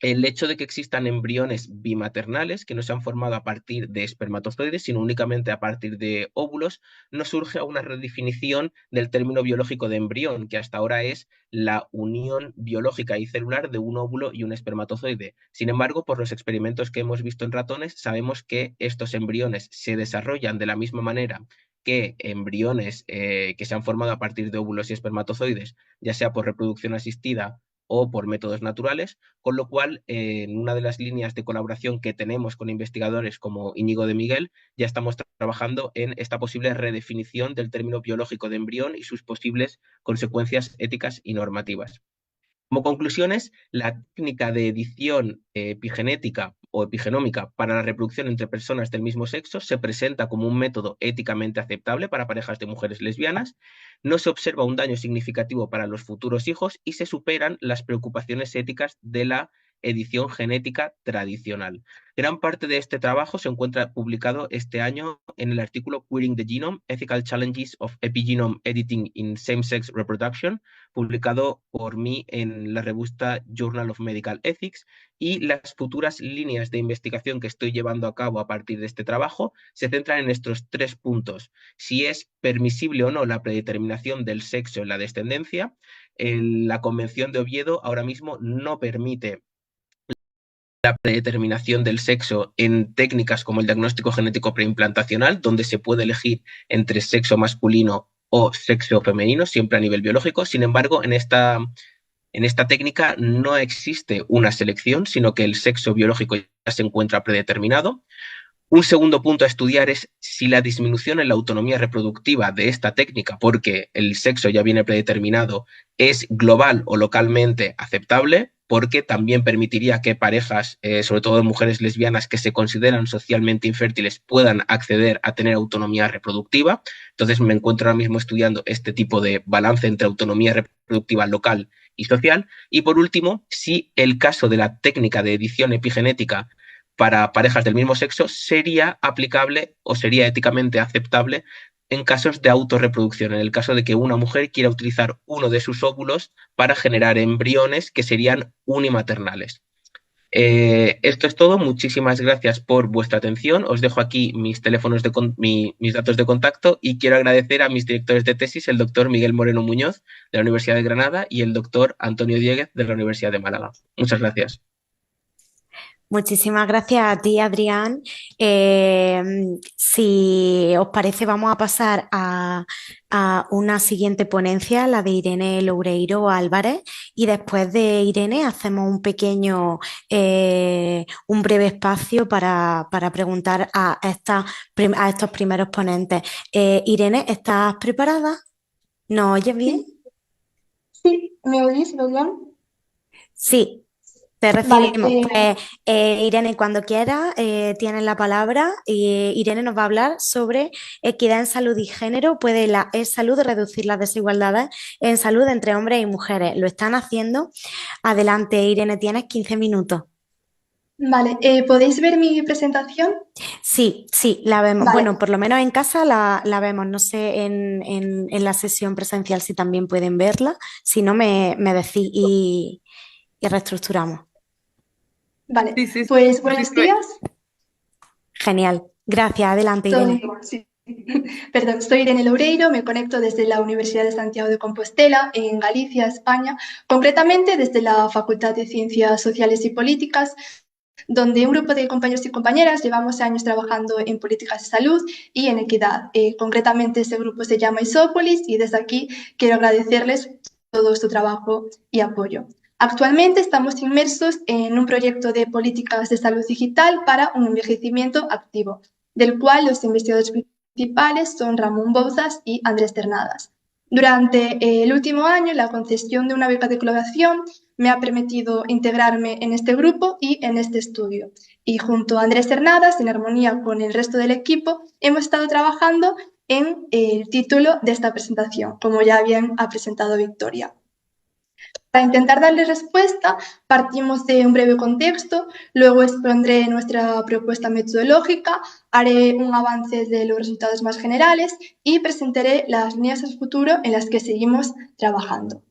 el hecho de que existan embriones bimaternales que no se han formado a partir de espermatozoides, sino únicamente a partir de óvulos, nos surge a una redefinición del término biológico de embrión, que hasta ahora es la unión biológica y celular de un óvulo y un espermatozoide. Sin embargo, por los experimentos que hemos visto en ratones, sabemos que estos embriones se desarrollan de la misma manera que embriones que se han formado a partir de óvulos y espermatozoides, ya sea por reproducción asistida o por métodos naturales, con lo cual en una de las líneas de colaboración que tenemos con investigadores como Íñigo de Miguel, ya estamos trabajando en esta posible redefinición del término biológico de embrión y sus posibles consecuencias éticas y normativas. Como conclusiones, la técnica de edición epigenética o epigenómica para la reproducción entre personas del mismo sexo se presenta como un método éticamente aceptable para parejas de mujeres lesbianas, no se observa un daño significativo para los futuros hijos y se superan las preocupaciones éticas de la edición genética tradicional. Gran parte de este trabajo se encuentra publicado este año en el artículo Queering the Genome, Ethical Challenges of Epigenome Editing in Same-Sex Reproduction, publicado por mí en la revista Journal of Medical Ethics, y las futuras líneas de investigación que estoy llevando a cabo a partir de este trabajo se centran en estos 3 puntos. Si es permisible o no la predeterminación del sexo en la descendencia. La Convención de Oviedo ahora mismo no permite la predeterminación del sexo en técnicas como el diagnóstico genético preimplantacional, donde se puede elegir entre sexo masculino o sexo femenino, siempre a nivel biológico. Sin embargo, en esta técnica no existe una selección, sino que el sexo biológico ya se encuentra predeterminado. Un segundo punto a estudiar es si la disminución en la autonomía reproductiva de esta técnica, porque el sexo ya viene predeterminado, es global o localmente aceptable, porque también permitiría que parejas, sobre todo mujeres lesbianas que se consideran socialmente infértiles, puedan acceder a tener autonomía reproductiva. Entonces me encuentro ahora mismo estudiando este tipo de balance entre autonomía reproductiva local y social. Y por último, si el caso de la técnica de edición epigenética para parejas del mismo sexo sería aplicable o sería éticamente aceptable en casos de autorreproducción, en el caso de que una mujer quiera utilizar uno de sus óvulos para generar embriones que serían unimaternales. Esto es todo. Muchísimas gracias por vuestra atención. Os dejo aquí mis teléfonos mis datos de contacto y quiero agradecer a mis directores de tesis, el doctor Miguel Moreno Muñoz de la Universidad de Granada y el doctor Antonio Dieguez de la Universidad de Málaga. Muchas gracias. Muchísimas gracias a ti, Adrián. Si os parece, vamos a pasar a una siguiente ponencia, la de Irene Loureiro Álvarez, y después de Irene hacemos un breve espacio para preguntar a estos primeros ponentes. Irene, ¿estás preparada? ¿Nos oyes bien? Sí, ¿me oís, Logan? Sí. Te recibimos. Vale, Irene, cuando quieras, tienes la palabra. Irene nos va a hablar sobre equidad en salud y género. ¿Puede la salud reducir las desigualdades en salud entre hombres y mujeres? Lo están haciendo. Adelante, Irene, tienes 15 minutos. vale. ¿Podéis ver mi presentación? Sí, la vemos. Vale. Bueno, por lo menos en casa la vemos. No sé en la sesión presencial si también pueden verla. Si no, me decís y reestructuramos. Vale, Sí, pues buenos días. Genial. Gracias. Adelante, Irene. Perdón, soy Irene Loureiro, me conecto desde la Universidad de Santiago de Compostela, en Galicia, España, concretamente desde la Facultad de Ciencias Sociales y Políticas, donde un grupo de compañeros y compañeras llevamos años trabajando en políticas de salud y en equidad. Concretamente, ese grupo se llama Isópolis y desde aquí quiero agradecerles todo su trabajo y apoyo. Actualmente estamos inmersos en un proyecto de políticas de salud digital para un envejecimiento activo, del cual los investigadores principales son Ramón Bouzas y Andrés Ternadas. Durante el último año, la concesión de una beca de colaboración me ha permitido integrarme en este grupo y en este estudio. Y junto a Andrés Ternadas, en armonía con el resto del equipo, hemos estado trabajando en el título de esta presentación, como ya bien ha presentado Victoria. Para intentar darle respuesta, partimos de un breve contexto, luego expondré nuestra propuesta metodológica, haré un avance de los resultados más generales y presentaré las líneas al futuro en las que seguimos trabajando.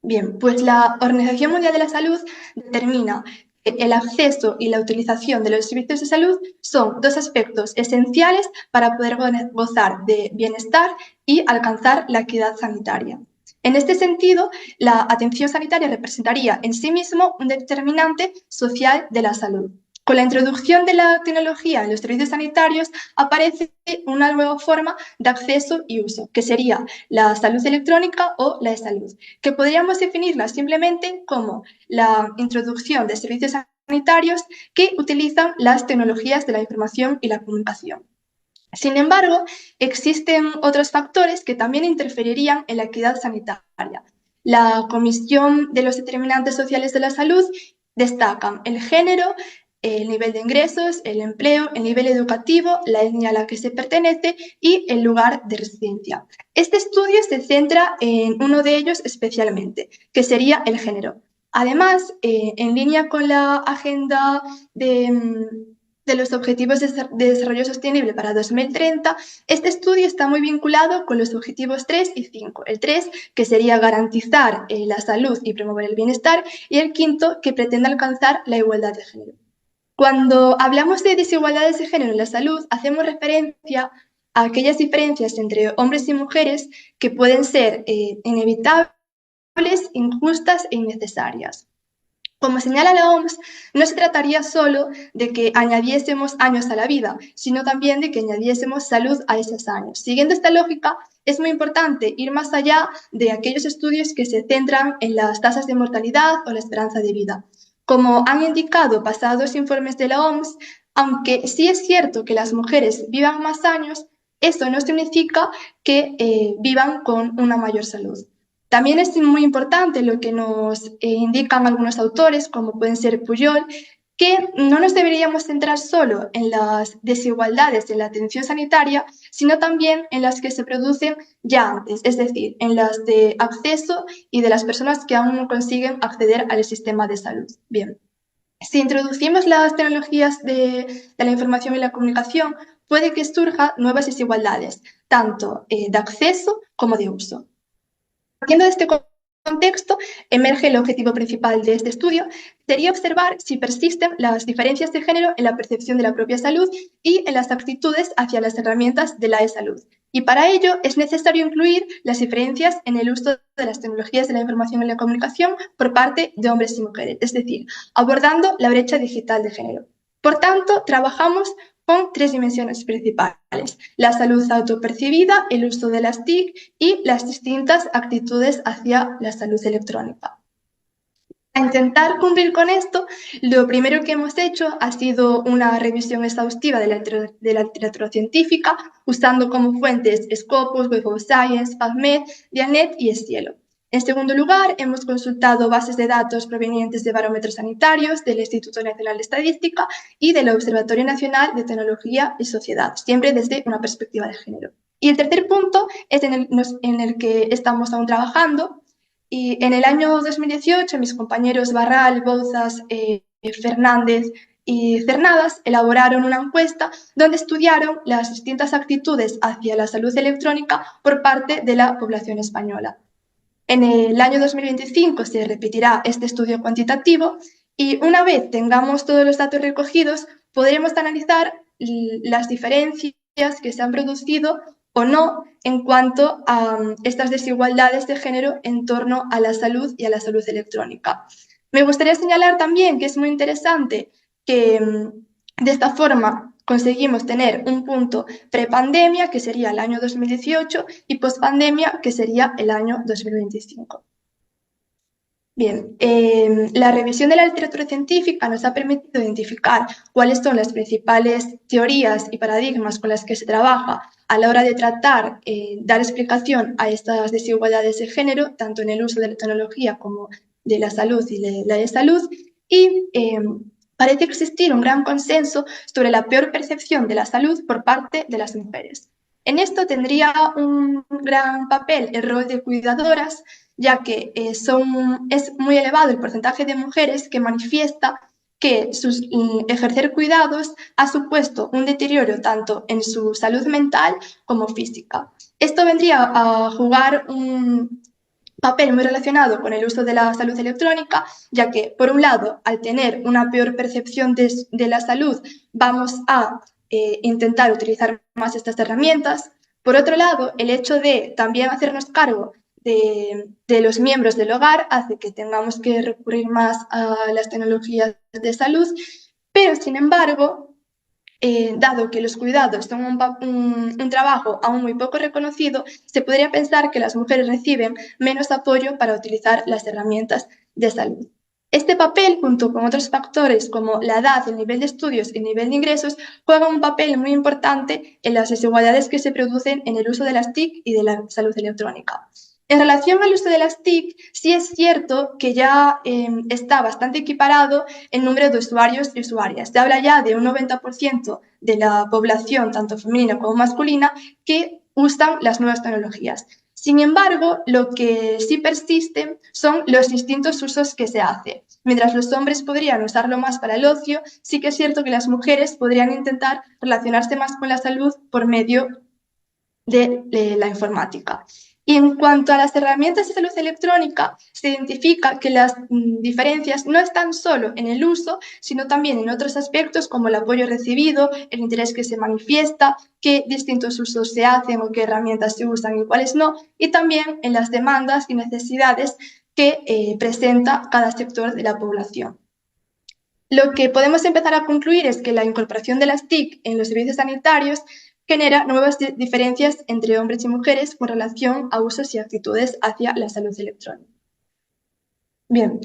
Bien, pues la Organización Mundial de la Salud determina que el acceso y la utilización de los servicios de salud son dos aspectos esenciales para poder gozar de bienestar y alcanzar la equidad sanitaria. En este sentido, la atención sanitaria representaría en sí mismo un determinante social de la salud. Con la introducción de la tecnología en los servicios sanitarios aparece una nueva forma de acceso y uso, que sería la salud electrónica o la e-salud, que podríamos definirla simplemente como la introducción de servicios sanitarios que utilizan las tecnologías de la información y la comunicación. Sin embargo, existen otros factores que también interferirían en la equidad sanitaria. La Comisión de los Determinantes Sociales de la Salud destacan el género, el nivel de ingresos, el empleo, el nivel educativo, la etnia a la que se pertenece y el lugar de residencia. Este estudio se centra en uno de ellos especialmente, que sería el género. Además, en línea con la agenda de los Objetivos de Desarrollo Sostenible para 2030, este estudio está muy vinculado con los objetivos 3 y 5. El 3, que sería garantizar la salud y promover el bienestar, y el quinto, que pretende alcanzar la igualdad de género. Cuando hablamos de desigualdades de género en la salud, hacemos referencia a aquellas diferencias entre hombres y mujeres que pueden ser inevitables, injustas e innecesarias. Como señala la OMS, no se trataría solo de que añadiésemos años a la vida, sino también de que añadiésemos salud a esos años. Siguiendo esta lógica, es muy importante ir más allá de aquellos estudios que se centran en las tasas de mortalidad o la esperanza de vida. Como han indicado pasados informes de la OMS, aunque sí es cierto que las mujeres vivan más años, eso no significa que vivan con una mayor salud. También es muy importante lo que nos indican algunos autores, como pueden ser Pujol, que no nos deberíamos centrar solo en las desigualdades en la atención sanitaria, sino también en las que se producen ya antes, es decir, en las de acceso y de las personas que aún no consiguen acceder al sistema de salud. Bien, si introducimos las tecnologías de la información y la comunicación, puede que surjan nuevas desigualdades, tanto de acceso como de uso. Partiendo de este contexto emerge el objetivo principal de este estudio, sería observar si persisten las diferencias de género en la percepción de la propia salud y en las actitudes hacia las herramientas de la e-salud. Y para ello es necesario incluir las diferencias en el uso de las tecnologías de la información y la comunicación por parte de hombres y mujeres, es decir, abordando la brecha digital de género. Por tanto, trabajamos con 3 dimensiones principales: la salud autopercibida, el uso de las TIC y las distintas actitudes hacia la salud electrónica. Para intentar cumplir con esto, lo primero que hemos hecho ha sido una revisión exhaustiva de la literatura científica, usando como fuentes Scopus, Web of Science, PubMed, Dianet y Scielo. En segundo lugar, hemos consultado bases de datos provenientes de barómetros sanitarios, del Instituto Nacional de Estadística y del Observatorio Nacional de Tecnología y Sociedad, siempre desde una perspectiva de género. Y el tercer punto es en el que estamos aún trabajando. Y en el año 2018, mis compañeros Barral, Bouzas, Fernández y Cernadas elaboraron una encuesta donde estudiaron las distintas actitudes hacia la salud electrónica por parte de la población española. En el año 2025 se repetirá este estudio cuantitativo y una vez tengamos todos los datos recogidos, podremos analizar las diferencias que se han producido o no en cuanto a estas desigualdades de género en torno a la salud y a la salud electrónica. Me gustaría señalar también que es muy interesante que de esta forma conseguimos tener un punto prepandemia, que sería el año 2018, y pospandemia, que sería el año 2025. Bien, la revisión de la literatura científica nos ha permitido identificar cuáles son las principales teorías y paradigmas con las que se trabaja a la hora de tratar, dar explicación a estas desigualdades de género, tanto en el uso de la tecnología como de la salud y de la e-salud, y parece existir un gran consenso sobre la peor percepción de la salud por parte de las mujeres. En esto tendría un gran papel el rol de cuidadoras, ya que es muy elevado el porcentaje de mujeres que manifiesta que ejercer cuidados ha supuesto un deterioro tanto en su salud mental como física. Esto vendría a jugar un papel muy relacionado con el uso de la salud electrónica, ya que, por un lado, al tener una peor percepción de la salud, vamos a intentar utilizar más estas herramientas. Por otro lado, el hecho de también hacernos cargo de los miembros del hogar hace que tengamos que recurrir más a las tecnologías de salud, pero, sin embargo, dado que los cuidados son un trabajo aún muy poco reconocido, se podría pensar que las mujeres reciben menos apoyo para utilizar las herramientas de salud. Este papel, junto con otros factores como la edad, el nivel de estudios y el nivel de ingresos, juega un papel muy importante en las desigualdades que se producen en el uso de las TIC y de la salud electrónica. En relación al uso de las TIC, sí es cierto que ya está bastante equiparado el número de usuarios y usuarias. Se habla ya de un 90% de la población, tanto femenina como masculina, que usan las nuevas tecnologías. Sin embargo, lo que sí persiste son los distintos usos que se hacen. Mientras los hombres podrían usarlo más para el ocio, sí que es cierto que las mujeres podrían intentar relacionarse más con la salud por medio de la informática. Y en cuanto a las herramientas de salud electrónica, se identifica que las diferencias no están solo en el uso, sino también en otros aspectos como el apoyo recibido, el interés que se manifiesta, qué distintos usos se hacen o qué herramientas se usan y cuáles no, y también en las demandas y necesidades que presenta cada sector de la población. Lo que podemos empezar a concluir es que la incorporación de las TIC en los servicios sanitarios genera nuevas diferencias entre hombres y mujeres con relación a usos y actitudes hacia la salud electrónica. Bien,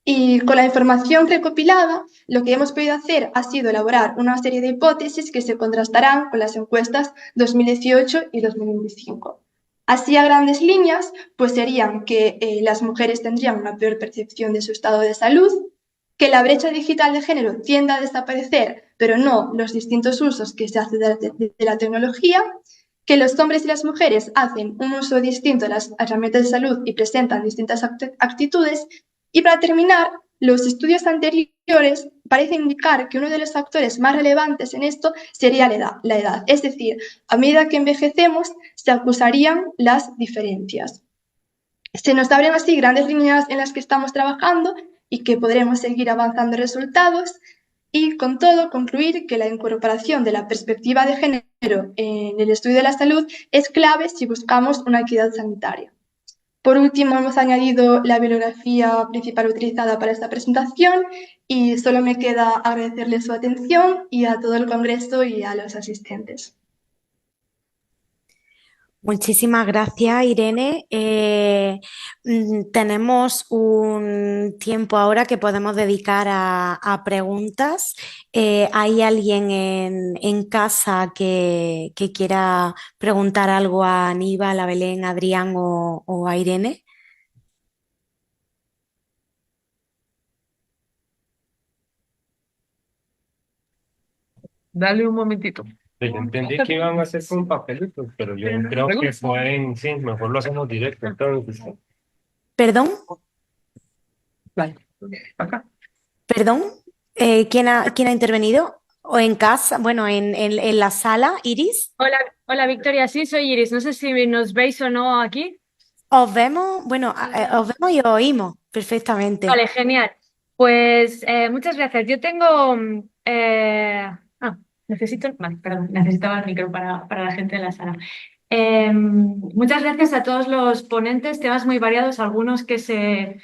y con la información recopilada, lo que hemos podido hacer ha sido elaborar una serie de hipótesis que se contrastarán con las encuestas 2018 y 2025. Así, a grandes líneas, pues serían que las mujeres tendrían una peor percepción de su estado de salud, que la brecha digital de género tiende a desaparecer, pero no los distintos usos que se hacen de la tecnología, que los hombres y las mujeres hacen un uso distinto de las herramientas de salud y presentan distintas actitudes. Y para terminar, los estudios anteriores parecen indicar que uno de los factores más relevantes en esto sería la edad. Es decir, a medida que envejecemos, se acusarían las diferencias. Se nos abren así grandes líneas en las que estamos trabajando y que podremos seguir avanzando resultados y, con todo, concluir que la incorporación de la perspectiva de género en el estudio de la salud es clave si buscamos una equidad sanitaria. Por último, hemos añadido la bibliografía principal utilizada para esta presentación y solo me queda agradecerles su atención y a todo el Congreso y a los asistentes. Muchísimas gracias, Irene. Tenemos un tiempo ahora que podemos dedicar a preguntas. ¿Hay alguien en casa que quiera preguntar algo a Aníbal, a Belén, a Adrián o a Irene? Dale un momentito. Yo entendí que iban a hacer con papelitos, pero yo creo que fue en sí, mejor lo hacemos directo. Entonces, ¿Perdón? Vale, acá. ¿Perdón? ¿Quién ha intervenido? ¿O en casa? Bueno, en la sala, Iris. Hola Victoria, sí, soy Iris. No sé si nos veis o no aquí. Os vemos, bueno, os vemos y os oímos perfectamente. Vale, genial. Pues muchas gracias. Yo tengo... necesitaba el micro para la gente de la sala. Muchas gracias a todos los ponentes, temas muy variados, algunos que se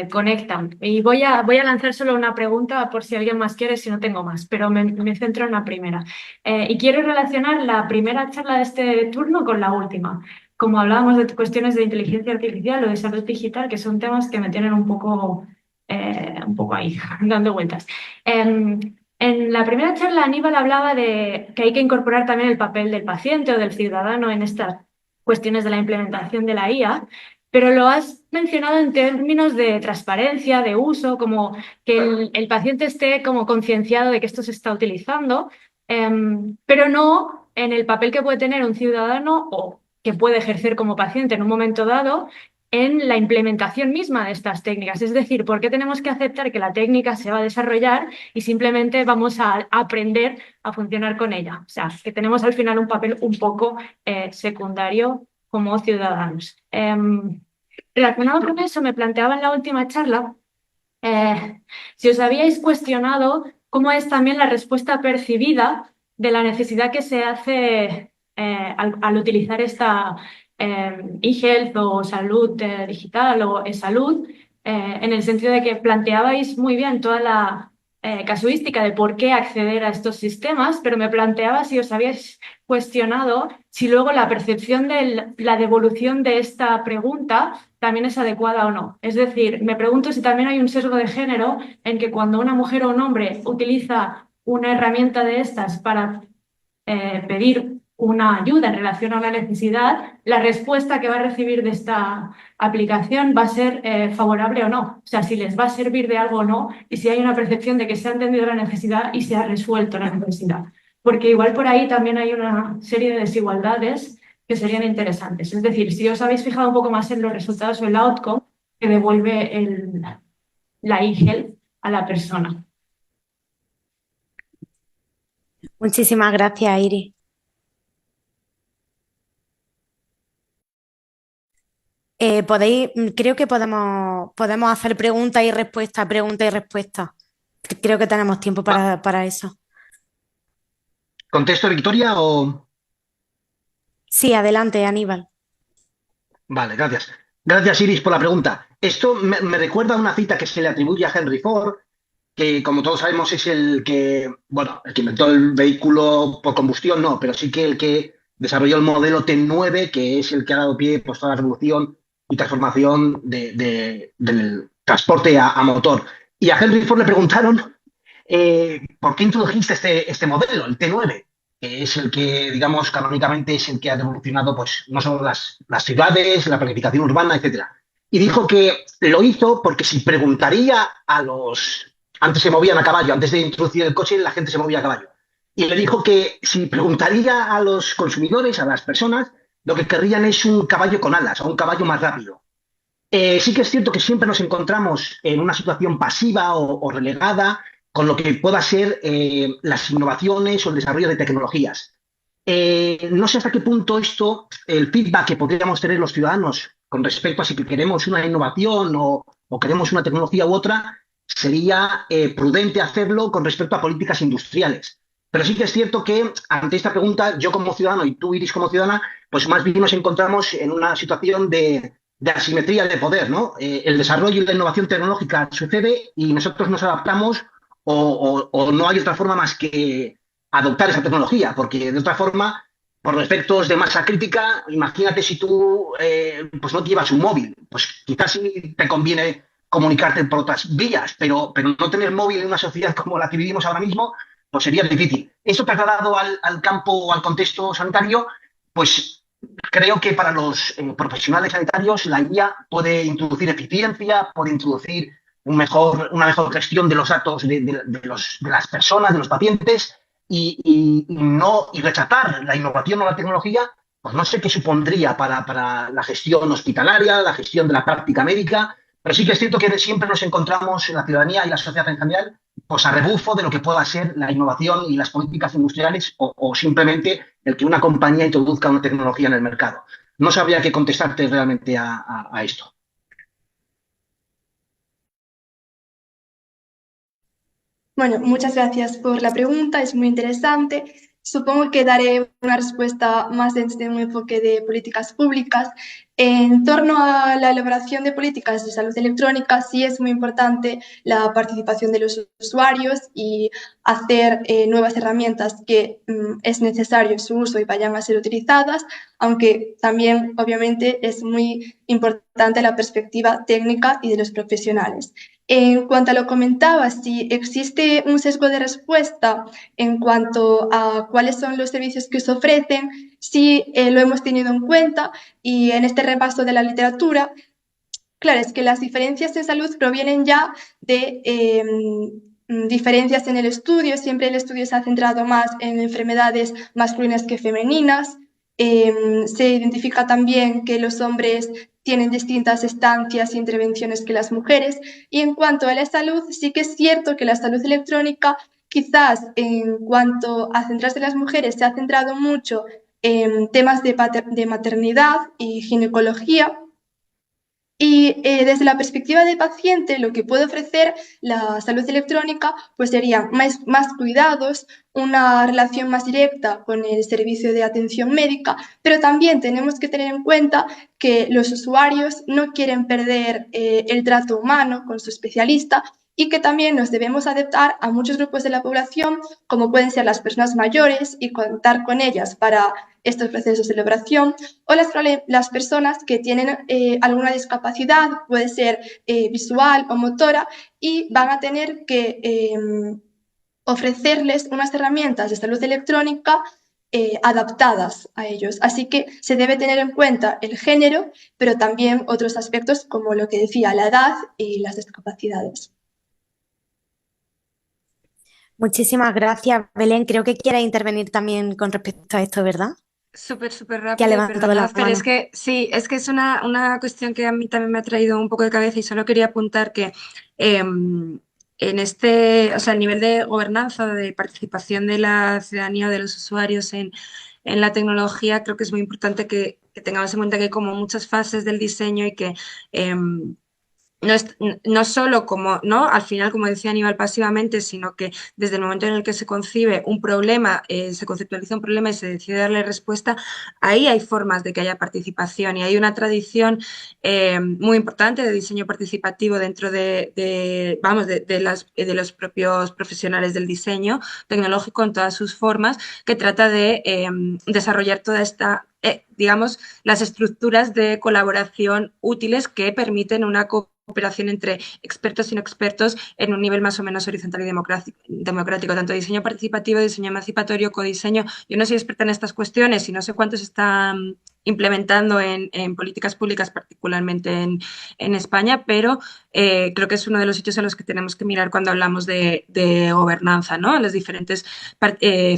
conectan. Y voy a lanzar solo una pregunta por si alguien más quiere, si no tengo más, pero me centro en la primera. Y quiero relacionar la primera charla de este turno con la última. Como hablábamos de cuestiones de inteligencia artificial o de salud digital, que son temas que me tienen un poco ahí, dando vueltas. En la primera charla, Aníbal hablaba de que hay que incorporar también el papel del paciente o del ciudadano en estas cuestiones de la implementación de la IA, pero lo has mencionado en términos de transparencia, de uso, como que el paciente esté como concienciado de que esto se está utilizando, pero no en el papel que puede tener un ciudadano o que puede ejercer como paciente en un momento dado en la implementación misma de estas técnicas. Es decir, ¿por qué tenemos que aceptar que la técnica se va a desarrollar y simplemente vamos a aprender a funcionar con ella? O sea, que tenemos al final un papel un poco secundario como ciudadanos. Relacionado con eso, me planteaba en la última charla si os habíais cuestionado cómo es también la respuesta percibida de la necesidad que se hace al utilizar esta e-health o salud digital o e-salud, en el sentido de que planteabais muy bien toda la casuística de por qué acceder a estos sistemas, pero me planteaba si os habíais cuestionado si luego la percepción de la devolución de esta pregunta también es adecuada o no. Es decir, me pregunto si también hay un sesgo de género en que cuando una mujer o un hombre utiliza una herramienta de estas para pedir una ayuda en relación a una necesidad, la respuesta que va a recibir de esta aplicación va a ser favorable o no. O sea, si les va a servir de algo o no, y si hay una percepción de que se ha entendido la necesidad y se ha resuelto la necesidad. Porque igual por ahí también hay una serie de desigualdades que serían interesantes. Es decir, si os habéis fijado un poco más en los resultados o el outcome que devuelve la e-health a la persona. Muchísimas gracias, Iris. Creo que podemos hacer pregunta y respuesta. Creo que tenemos tiempo para eso. ¿Contesto, Victoria, o...? Sí, adelante, Aníbal. Vale, gracias. Gracias, Iris, por la pregunta. Esto me recuerda a una cita que se le atribuye a Henry Ford, que, como todos sabemos, es el que inventó el vehículo por combustión, no, pero sí que el que desarrolló el modelo T9, que es el que ha dado pie pues, toda la revolución y transformación del transporte a motor. Y a Henry Ford le preguntaron ¿por qué introdujiste este modelo, el T9? Que es el que, digamos, canónicamente es el que ha revolucionado pues, no solo las ciudades, la planificación urbana, etcétera. Y dijo que lo hizo porque si preguntaría a los... Antes se movían a caballo, antes de introducir el coche la gente se movía a caballo. Y le dijo que si preguntaría a los consumidores, a las personas, lo que querrían es un caballo con alas, o un caballo más rápido. Sí que es cierto que siempre nos encontramos en una situación pasiva o relegada con lo que pueda ser las innovaciones o el desarrollo de tecnologías. No sé hasta qué punto el feedback que podríamos tener los ciudadanos con respecto a si queremos una innovación o queremos una tecnología u otra, sería prudente hacerlo con respecto a políticas industriales. Pero sí que es cierto que ante esta pregunta, yo como ciudadano y tú, Iris, como ciudadana, pues más bien nos encontramos en una situación de asimetría de poder, ¿no? El desarrollo y la innovación tecnológica sucede y nosotros nos adaptamos o no hay otra forma más que adoptar esa tecnología, porque de otra forma, por los efectos de masa crítica, imagínate si tú pues no llevas un móvil, pues quizás sí te conviene comunicarte por otras vías, pero no tener móvil en una sociedad como la que vivimos ahora mismo, pues sería difícil. Eso trasladado al campo o al contexto sanitario, pues creo que para los profesionales sanitarios la IA puede introducir eficiencia, puede introducir una mejor gestión de los datos de las personas, de los pacientes, y rechazar la innovación o la tecnología, pues no sé qué supondría para la gestión hospitalaria, la gestión de la práctica médica, pero sí que es cierto que siempre nos encontramos en la ciudadanía y la sociedad en general pues a rebufo de lo que pueda ser la innovación y las políticas industriales o simplemente el que una compañía introduzca una tecnología en el mercado. No sabría qué contestarte realmente a esto. Bueno, muchas gracias por la pregunta, es muy interesante. Supongo que daré una respuesta más desde un enfoque de políticas públicas. En torno a la elaboración de políticas de salud electrónica, sí es muy importante la participación de los usuarios y hacer nuevas herramientas que es necesario su uso y vayan a ser utilizadas, aunque también, obviamente, es muy importante la perspectiva técnica y de los profesionales. En cuanto a lo comentaba, si existe un sesgo de respuesta en cuanto a cuáles son los servicios que se ofrecen, sí lo hemos tenido en cuenta y en este repaso de la literatura, claro, es que las diferencias en salud provienen ya de diferencias en el estudio. Siempre el estudio se ha centrado más en enfermedades masculinas que femeninas. Se identifica también que los hombres tienen distintas estancias e intervenciones que las mujeres. Y en cuanto a la salud, sí que es cierto que la salud electrónica, quizás en cuanto a centrarse en las mujeres, se ha centrado mucho en temas de maternidad y ginecología. Y desde la perspectiva del paciente, lo que puede ofrecer la salud electrónica pues serían más cuidados, una relación más directa con el servicio de atención médica, pero también tenemos que tener en cuenta que los usuarios no quieren perder el trato humano con su especialista y que también nos debemos adaptar a muchos grupos de la población, como pueden ser las personas mayores y contar con ellas para estos procesos de elaboración, o las personas que tienen alguna discapacidad, puede ser visual o motora, y van a tener que ofrecerles unas herramientas de salud electrónica adaptadas a ellos. Así que se debe tener en cuenta el género, pero también otros aspectos como lo que decía, la edad y las discapacidades. Muchísimas gracias, Belén. Creo que quieres intervenir también con respecto a esto, ¿verdad? Súper Que ha rápido, levantado la perdonad, pero mano. es que sí, es que es una cuestión que a mí también me ha traído un poco de cabeza y solo quería apuntar que en o sea, el nivel de gobernanza, de participación de la ciudadanía o de los usuarios en la tecnología, creo que es muy importante que tengamos en cuenta que hay como muchas fases del diseño y que no solo como, ¿no? Al final, como decía Aníbal, pasivamente, sino que desde el momento en el que se concibe un problema, se conceptualiza un problema y se decide darle respuesta, ahí hay formas de que haya participación y hay una tradición muy importante de diseño participativo dentro de los propios profesionales del diseño tecnológico en todas sus formas, que trata de desarrollar toda esta digamos, las estructuras de colaboración útiles que permiten una cooperación entre expertos y no expertos en un nivel más o menos horizontal y democrático, tanto diseño participativo, diseño emancipatorio, codiseño. Yo no soy experta en estas cuestiones y no sé cuánto se está implementando en políticas públicas, particularmente en España, pero creo que es uno de los sitios en los que tenemos que mirar cuando hablamos de gobernanza, ¿no? Las diferentes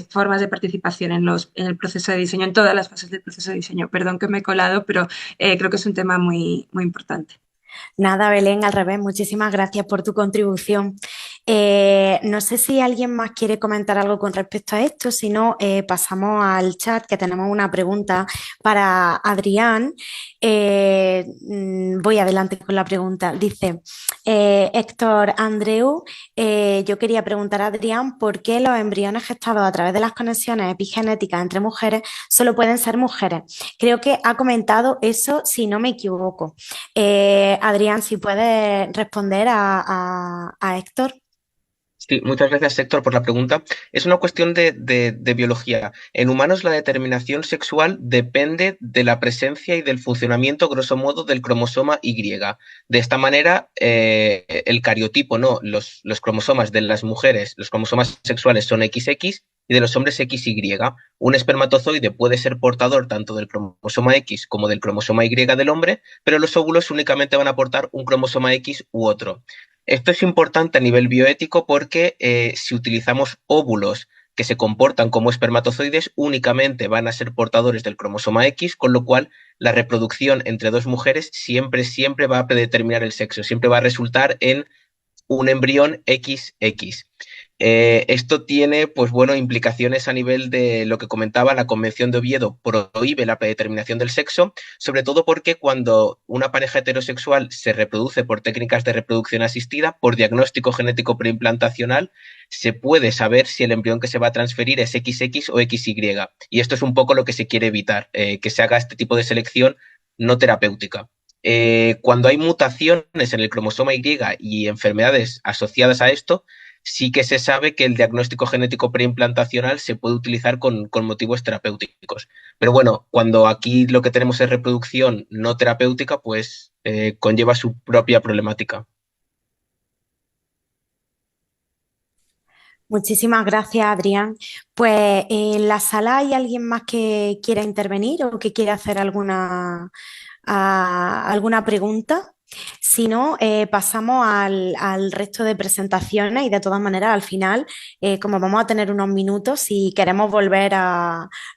formas de participación en el proceso de diseño, en todas las fases del proceso de diseño. Perdón que me he colado, pero creo que es un tema muy, muy importante. Nada, Belén, al revés, muchísimas gracias por tu contribución. No sé si alguien más quiere comentar algo con respecto a esto, si no, pasamos al chat, que tenemos una pregunta para Adrián. Voy adelante con la pregunta. Dice Héctor Andreu, yo quería preguntar a Adrián por qué los embriones gestados a través de las conexiones epigenéticas entre mujeres solo pueden ser mujeres. Creo que ha comentado eso, si no me equivoco. Adrián, si puedes responder a Héctor. Sí, muchas gracias, Héctor, por la pregunta. Es una cuestión de biología. En humanos, la determinación sexual depende de la presencia y del funcionamiento, grosso modo, del cromosoma Y. De esta manera, el cariotipo, no, los cromosomas de las mujeres, los cromosomas sexuales son XX y de los hombres XY. Un espermatozoide puede ser portador tanto del cromosoma X como del cromosoma Y del hombre, pero los óvulos únicamente van a portar un cromosoma X u otro. Esto es importante a nivel bioético porque si utilizamos óvulos que se comportan como espermatozoides, únicamente van a ser portadores del cromosoma X, con lo cual la reproducción entre dos mujeres siempre va a predeterminar el sexo, siempre va a resultar en un embrión XX. Esto tiene, pues bueno, implicaciones a nivel de lo que comentaba, la Convención de Oviedo prohíbe la predeterminación del sexo, sobre todo porque cuando una pareja heterosexual se reproduce por técnicas de reproducción asistida, por diagnóstico genético preimplantacional, se puede saber si el embrión que se va a transferir es XX o XY. Y esto es un poco lo que se quiere evitar, que se haga este tipo de selección no terapéutica. Cuando hay mutaciones en el cromosoma Y y enfermedades asociadas a esto, sí que se sabe que el diagnóstico genético preimplantacional se puede utilizar con motivos terapéuticos. Pero bueno, cuando aquí lo que tenemos es reproducción no terapéutica, pues conlleva su propia problemática. Muchísimas gracias, Adrián. Pues en la sala hay alguien más que quiera intervenir o que quiera hacer alguna pregunta. Si no, pasamos al resto de presentaciones y de todas maneras al final, como vamos a tener unos minutos, si queremos volver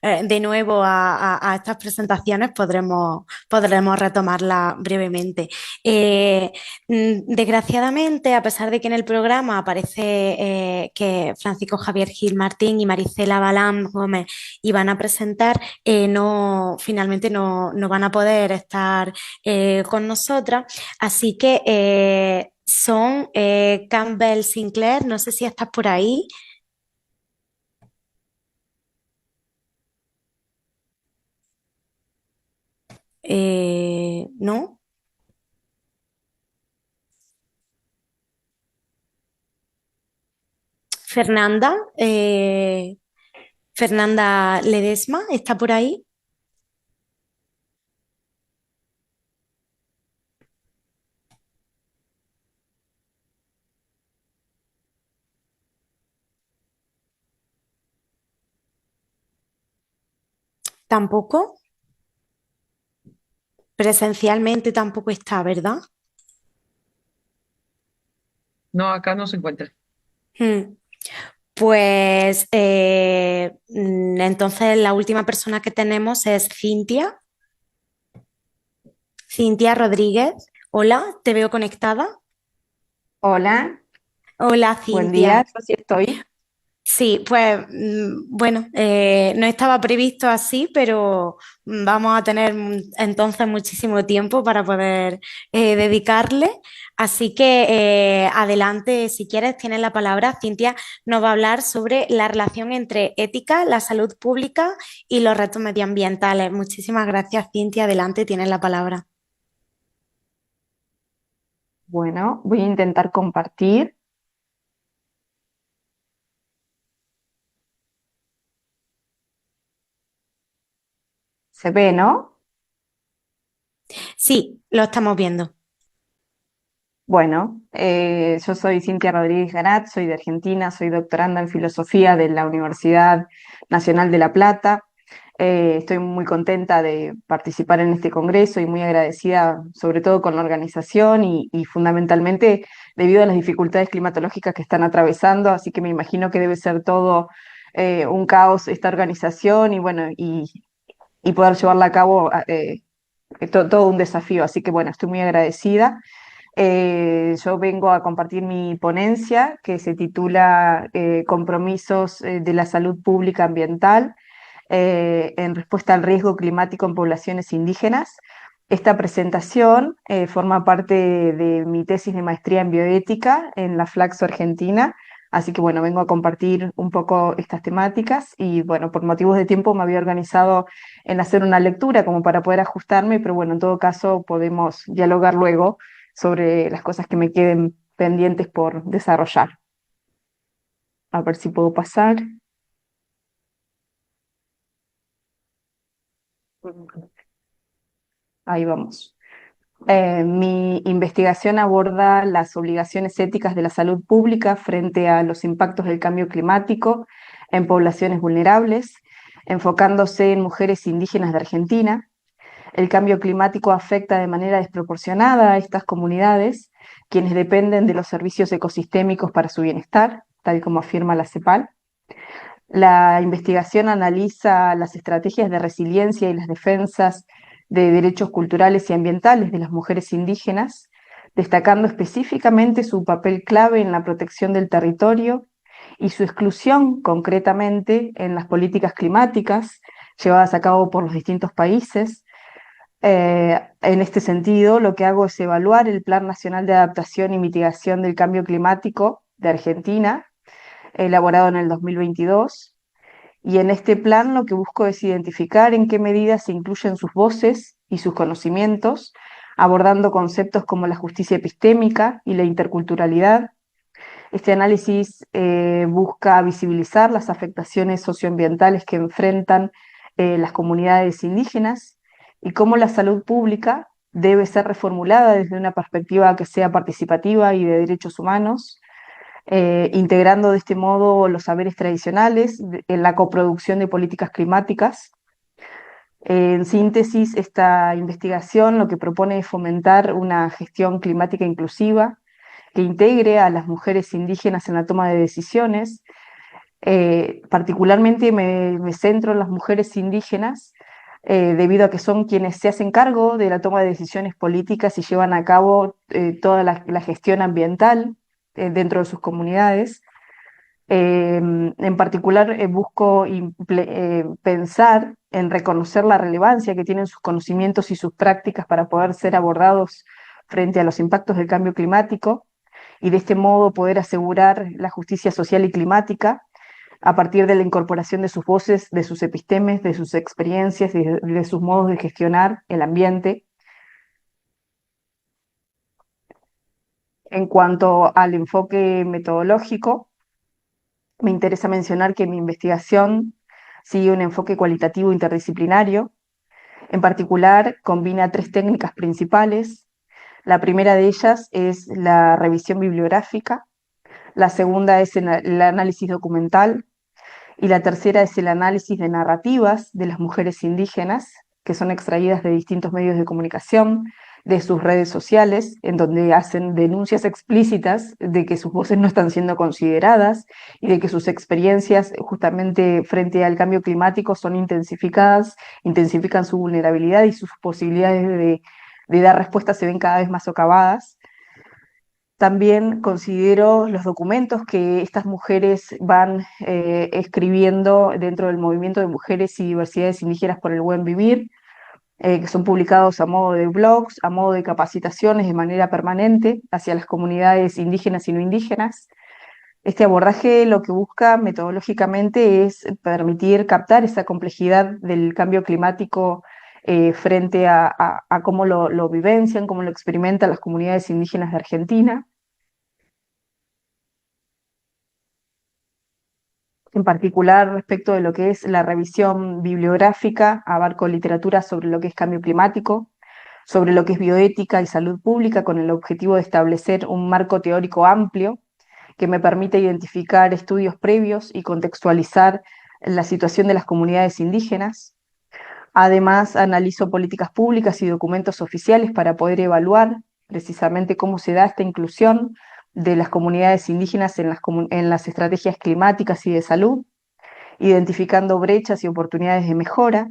de nuevo a estas presentaciones, podremos retomarlas brevemente. Desgraciadamente, a pesar de que en el programa aparece que Francisco Javier Gil Martín y Maricela Balán Gómez iban a presentar, finalmente no van a poder estar con nosotras. Así que son Campbell Sinclair, no sé si estás por ahí. ¿No? Fernanda Ledesma, ¿está por ahí? ¿Tampoco? Presencialmente tampoco está, ¿verdad? No, acá no se encuentra. Pues entonces la última persona que tenemos es Cintia. Cintia Rodríguez. Hola, ¿te veo conectada? Hola, Hola, buen Cintia. día, sí estoy. Sí, pues bueno, no estaba previsto así, pero vamos a tener entonces muchísimo tiempo para poder dedicarle. Así que adelante, si quieres, tienes la palabra. Cintia nos va a hablar sobre la relación entre ética, la salud pública y los retos medioambientales. Muchísimas gracias, Cintia. Adelante, tienes la palabra. Bueno, voy a intentar compartir. ¿Se ve, no? Sí, lo estamos viendo. Bueno, yo soy Cintia Rodríguez Garat, soy de Argentina, soy doctoranda en filosofía de la Universidad Nacional de La Plata. Estoy muy contenta de participar en este congreso y muy agradecida sobre todo con la organización y fundamentalmente debido a las dificultades climatológicas que están atravesando, así que me imagino que debe ser todo un caos esta organización y bueno, y poder llevarla a cabo todo un desafío, así que bueno, estoy muy agradecida. Yo vengo a compartir mi ponencia que se titula Compromisos de la salud pública ambiental en respuesta al riesgo climático en poblaciones indígenas. Esta presentación forma parte de mi tesis de maestría en bioética en la Flaxo Argentina, así que bueno, vengo a compartir un poco estas temáticas y bueno, por motivos de tiempo me había organizado en hacer una lectura como para poder ajustarme, pero bueno, en todo caso podemos dialogar luego sobre las cosas que me queden pendientes por desarrollar. A ver si puedo pasar. Ahí vamos. Mi investigación aborda las obligaciones éticas de la salud pública frente a los impactos del cambio climático en poblaciones vulnerables, enfocándose en mujeres indígenas de Argentina. El cambio climático afecta de manera desproporcionada a estas comunidades, quienes dependen de los servicios ecosistémicos para su bienestar, tal como afirma la CEPAL. La investigación analiza las estrategias de resiliencia y las defensas de derechos culturales y ambientales de las mujeres indígenas, destacando específicamente su papel clave en la protección del territorio y su exclusión concretamente en las políticas climáticas llevadas a cabo por los distintos países. En este sentido, lo que hago es evaluar el Plan Nacional de Adaptación y Mitigación del Cambio Climático de Argentina, elaborado en el 2022, y en este plan lo que busco es identificar en qué medida se incluyen sus voces y sus conocimientos, abordando conceptos como la justicia epistémica y la interculturalidad. Este análisis busca visibilizar las afectaciones socioambientales que enfrentan las comunidades indígenas y cómo la salud pública debe ser reformulada desde una perspectiva que sea participativa y de derechos humanos, integrando de este modo los saberes tradicionales en la coproducción de políticas climáticas. En síntesis, esta investigación lo que propone es fomentar una gestión climática inclusiva que integre a las mujeres indígenas en la toma de decisiones. Particularmente me centro en las mujeres indígenas debido a que son quienes se hacen cargo de la toma de decisiones políticas y llevan a cabo toda la gestión ambiental dentro de sus comunidades. En particular, busco pensar en reconocer la relevancia que tienen sus conocimientos y sus prácticas para poder ser abordados frente a los impactos del cambio climático y de este modo poder asegurar la justicia social y climática a partir de la incorporación de sus voces, de sus epistemes, de sus experiencias y de sus modos de gestionar el ambiente. En cuanto al enfoque metodológico, me interesa mencionar que mi investigación sigue un enfoque cualitativo interdisciplinario. En particular, combina 3 técnicas principales. La primera de ellas es la revisión bibliográfica, la segunda es el análisis documental y la tercera es el análisis de narrativas de las mujeres indígenas, que son extraídas de distintos medios de comunicación, de sus redes sociales, en donde hacen denuncias explícitas de que sus voces no están siendo consideradas y de que sus experiencias justamente frente al cambio climático son intensificadas, intensifican su vulnerabilidad y sus posibilidades de dar respuestas se ven cada vez más socavadas. También considero los documentos que estas mujeres van escribiendo dentro del movimiento de mujeres y diversidades indígenas por el buen vivir, que son publicados a modo de blogs, a modo de capacitaciones de manera permanente hacia las comunidades indígenas y no indígenas. Este abordaje lo que busca metodológicamente es permitir captar esa complejidad del cambio climático frente a cómo lo vivencian, cómo lo experimentan las comunidades indígenas de Argentina. En particular, respecto de lo que es la revisión bibliográfica, abarco literatura sobre lo que es cambio climático, sobre lo que es bioética y salud pública, con el objetivo de establecer un marco teórico amplio que me permite identificar estudios previos y contextualizar la situación de las comunidades indígenas. Además, analizo políticas públicas y documentos oficiales para poder evaluar precisamente cómo se da esta inclusión de las comunidades indígenas en las estrategias climáticas y de salud, identificando brechas y oportunidades de mejora.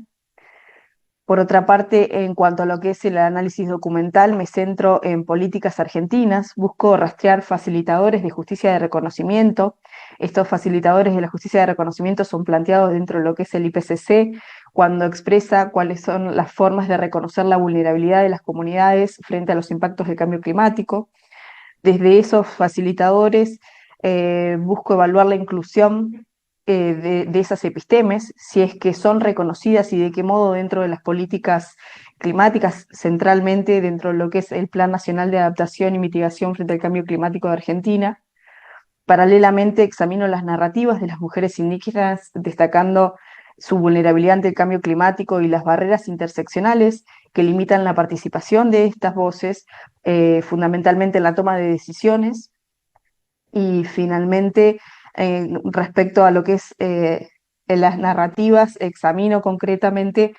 Por otra parte, en cuanto a lo que es el análisis documental, me centro en políticas argentinas, busco rastrear facilitadores de justicia de reconocimiento. Estos facilitadores de la justicia de reconocimiento son planteados dentro de lo que es el IPCC, cuando expresa cuáles son las formas de reconocer la vulnerabilidad de las comunidades frente a los impactos del cambio climático. Desde esos facilitadores busco evaluar la inclusión de esas epistemes, si es que son reconocidas y de qué modo dentro de las políticas climáticas, centralmente dentro de lo que es el Plan Nacional de Adaptación y Mitigación frente al Cambio Climático de Argentina. Paralelamente examino las narrativas de las mujeres indígenas, destacando su vulnerabilidad ante el cambio climático y las barreras interseccionales que limitan la participación de estas voces, fundamentalmente en la toma de decisiones. Y finalmente, respecto a lo que es las narrativas, examino concretamente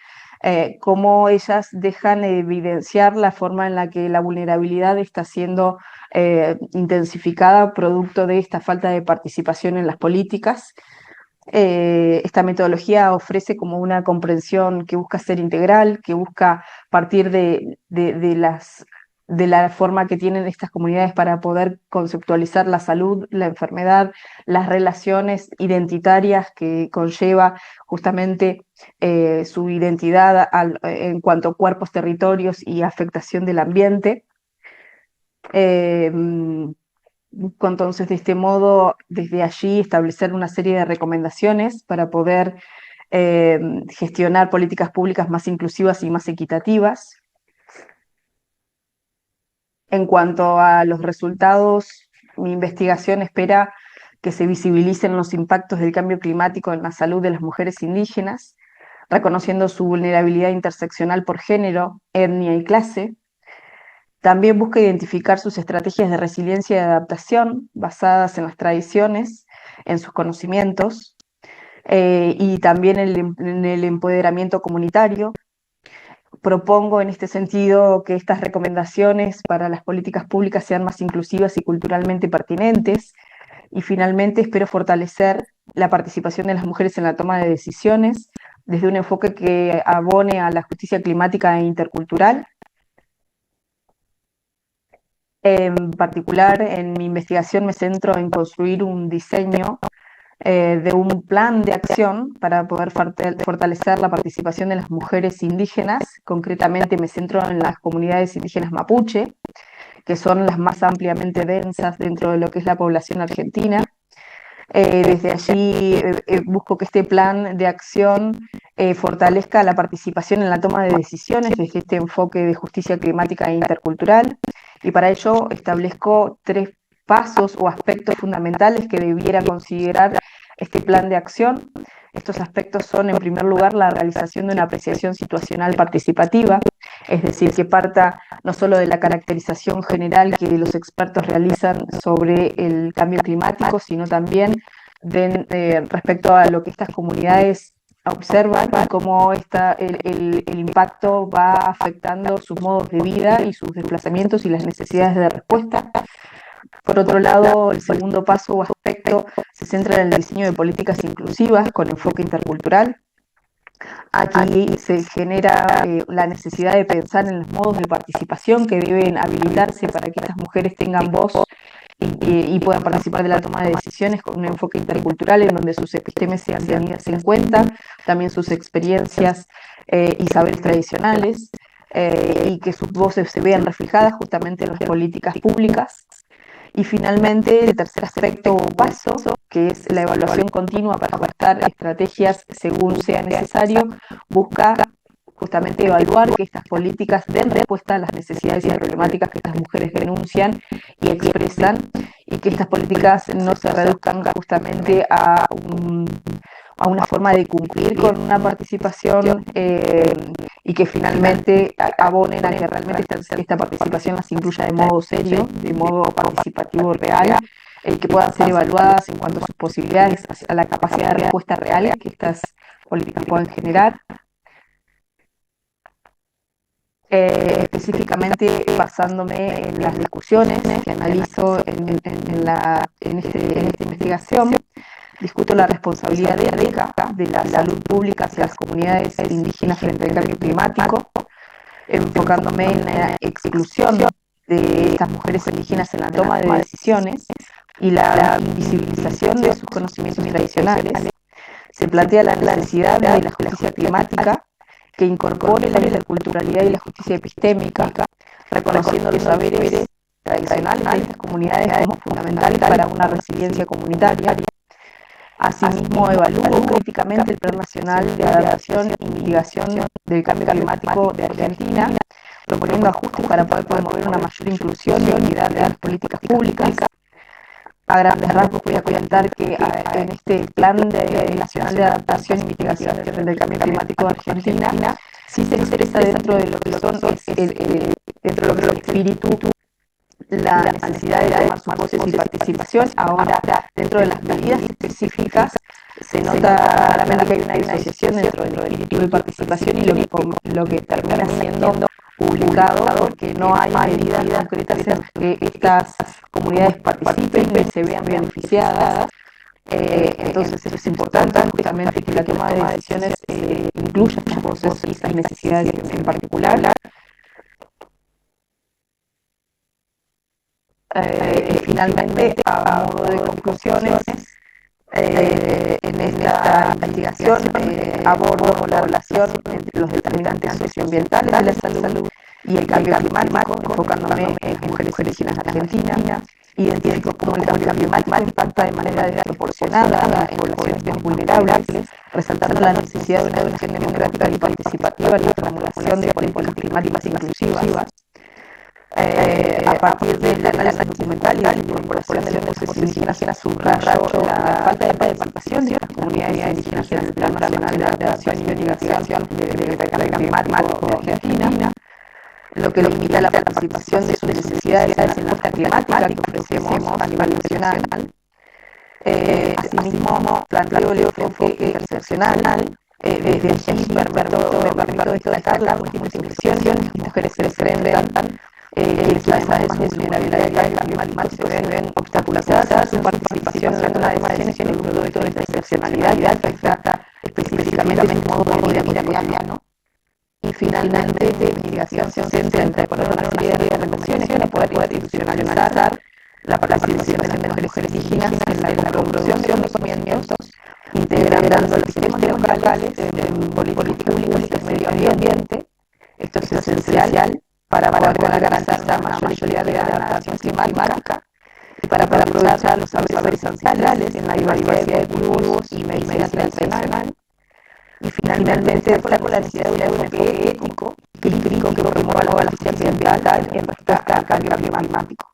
cómo ellas dejan evidenciar la forma en la que la vulnerabilidad está siendo intensificada producto de esta falta de participación en las políticas. Esta metodología ofrece como una comprensión que busca ser integral, que busca partir de la forma que tienen estas comunidades para poder conceptualizar la salud, la enfermedad, las relaciones identitarias que conlleva justamente su identidad en cuanto a cuerpos, territorios y afectación del ambiente. Busco entonces de este modo, desde allí, establecer una serie de recomendaciones para poder gestionar políticas públicas más inclusivas y más equitativas. En cuanto a los resultados, mi investigación espera que se visibilicen los impactos del cambio climático en la salud de las mujeres indígenas, reconociendo su vulnerabilidad interseccional por género, etnia y clase. También busca identificar sus estrategias de resiliencia y adaptación basadas en las tradiciones, en sus conocimientos, y también en el empoderamiento comunitario. Propongo en este sentido que estas recomendaciones para las políticas públicas sean más inclusivas y culturalmente pertinentes. Y finalmente espero fortalecer la participación de las mujeres en la toma de decisiones desde un enfoque que abone a la justicia climática e intercultural. En particular, en mi investigación me centro en construir un diseño de un plan de acción para poder fortalecer la participación de las mujeres indígenas. Concretamente me centro en las comunidades indígenas mapuche, que son las más ampliamente densas dentro de lo que es la población argentina. Desde allí busco que este plan de acción fortalezca la participación en la toma de decisiones desde este enfoque de justicia climática e intercultural, y para ello establezco 3 pasos o aspectos fundamentales que debiera considerar este plan de acción. Estos aspectos son, en primer lugar, la realización de una apreciación situacional participativa, es decir, que parta no solo de la caracterización general que los expertos realizan sobre el cambio climático, sino también respecto a lo que estas comunidades observan y cómo el impacto va afectando sus modos de vida y sus desplazamientos y las necesidades de respuesta. Por otro lado, el segundo paso o aspecto se centra en el diseño de políticas inclusivas con enfoque intercultural. Aquí se genera la necesidad de pensar en los modos de participación que deben habilitarse para que estas mujeres tengan voz y puedan participar de la toma de decisiones con un enfoque intercultural en donde sus epistemes sean tenidas en cuenta, también sus experiencias y saberes tradicionales, y que sus voces se vean reflejadas justamente en las políticas públicas. Y finalmente, el tercer aspecto o paso, que es la evaluación continua para ajustar estrategias según sea necesario, busca justamente evaluar que estas políticas den respuesta a las necesidades y problemáticas que estas mujeres denuncian y expresan, y que estas políticas no se reduzcan justamente a una forma de cumplir con una participación y que finalmente abonen a que realmente esta participación las incluya de modo serio, de modo participativo real, que puedan ser evaluadas en cuanto a sus posibilidades, a la capacidad de respuesta real que estas políticas puedan generar. Específicamente basándome en las discusiones que analizo en esta investigación, discuto la responsabilidad ética de la salud pública hacia las comunidades indígenas frente al cambio climático, enfocándome en la exclusión de estas mujeres indígenas en la toma de decisiones y la visibilización de sus conocimientos tradicionales. Se plantea la necesidad de la justicia climática que incorpore la interculturalidad y la justicia epistémica, reconociendo los saberes tradicionales de estas comunidades como fundamentales para una resiliencia comunitaria. Asimismo, evalúo críticamente el Plan Nacional de Adaptación y Mitigación del Cambio Climático de Argentina, proponiendo ajustes para poder promover una mayor inclusión y unidad de las políticas públicas. A grandes rasgos voy a comentar que en este Plan Nacional de Adaptación y Mitigación del Cambio Climático de Argentina sí se expresa dentro de lo que son dentro de lo que es el espíritu la necesidad de tomar sus voces y participación. Ahora, dentro de las medidas específicas, se nota claramente que hay una disociación dentro del espíritu de participación y lo que termina siendo publicado, porque no hay medidas concretas en las que estas comunidades participen y se vean beneficiadas. Entonces eso es importante, justamente que la toma de decisiones incluya estas voces y estas necesidades en particular. Finalmente, a modo de conclusiones, en esta investigación abordo la relación entre los determinantes socioambientales de la salud y el cambio climático, enfocándome en mujeres indígenas argentinas. Identifico cómo el cambio climático impacta de manera desproporcionada en poblaciones más vulnerables, resaltando la necesidad de una educación democrática y participativa en la formulación de políticas climáticas inclusivas. A partir del análisis documental y la incorporación de las voces indígenas, subrayo la falta de participación de las comunidades indígenas en el Plan Nacional de Adaptación y Mitigación del Cambio Climático de Argentina, lo que limita la participación de sus necesidades en la respuesta climática que ofrecemos a nivel nacional. Asimismo, planteo el enfoque interseccional. Desde allí me permito destacar la multiplicación que las mujeres se enfrentan, quienes además de su vulnerabilidad y cambio climático se ven obstaculizadas su participación en la toma de decisiones en el producto de toda esta excepcionalidad que afecta específicamente en su modo de vida cotidiano. Y finalmente, de investigación se centra en proponer una serie de recomendaciones para poder institucionalizar la participación de las mujeres indígenas en la producción de conocimientos, integrando los sistemas locales en políticas públicas y medio ambiente. Esto es esencial para poder garantizar la mayor de la adaptación climática y para aprovechar los saberes ancestrales en la diversidad de cultivos y medicina tradicional. Y finalmente, destaco la necesidad de un enfoque ético y crítico que promueva la justicia ambiental en respuesta al cambio climático.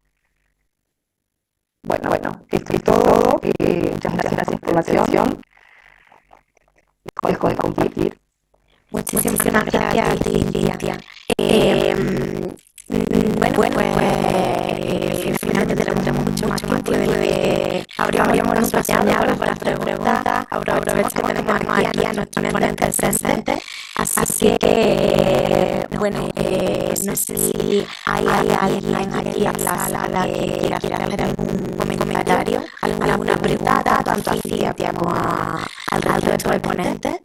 Bueno, esto es todo. Muchas gracias por la atención. Dejo de compartir. Muchísimas gracias a ti, Cintia. Finalmente tenemos mucho más tiempo de lo que habríamos ensayado para hacer preguntas. Aprovecho que tenemos aquí a nuestros ponentes presentes. Así que, no sé si hay alguien aquí en la sala que quiera hacer algún comentario, alguna pregunta, tanto a Cintia como al resto de ponentes.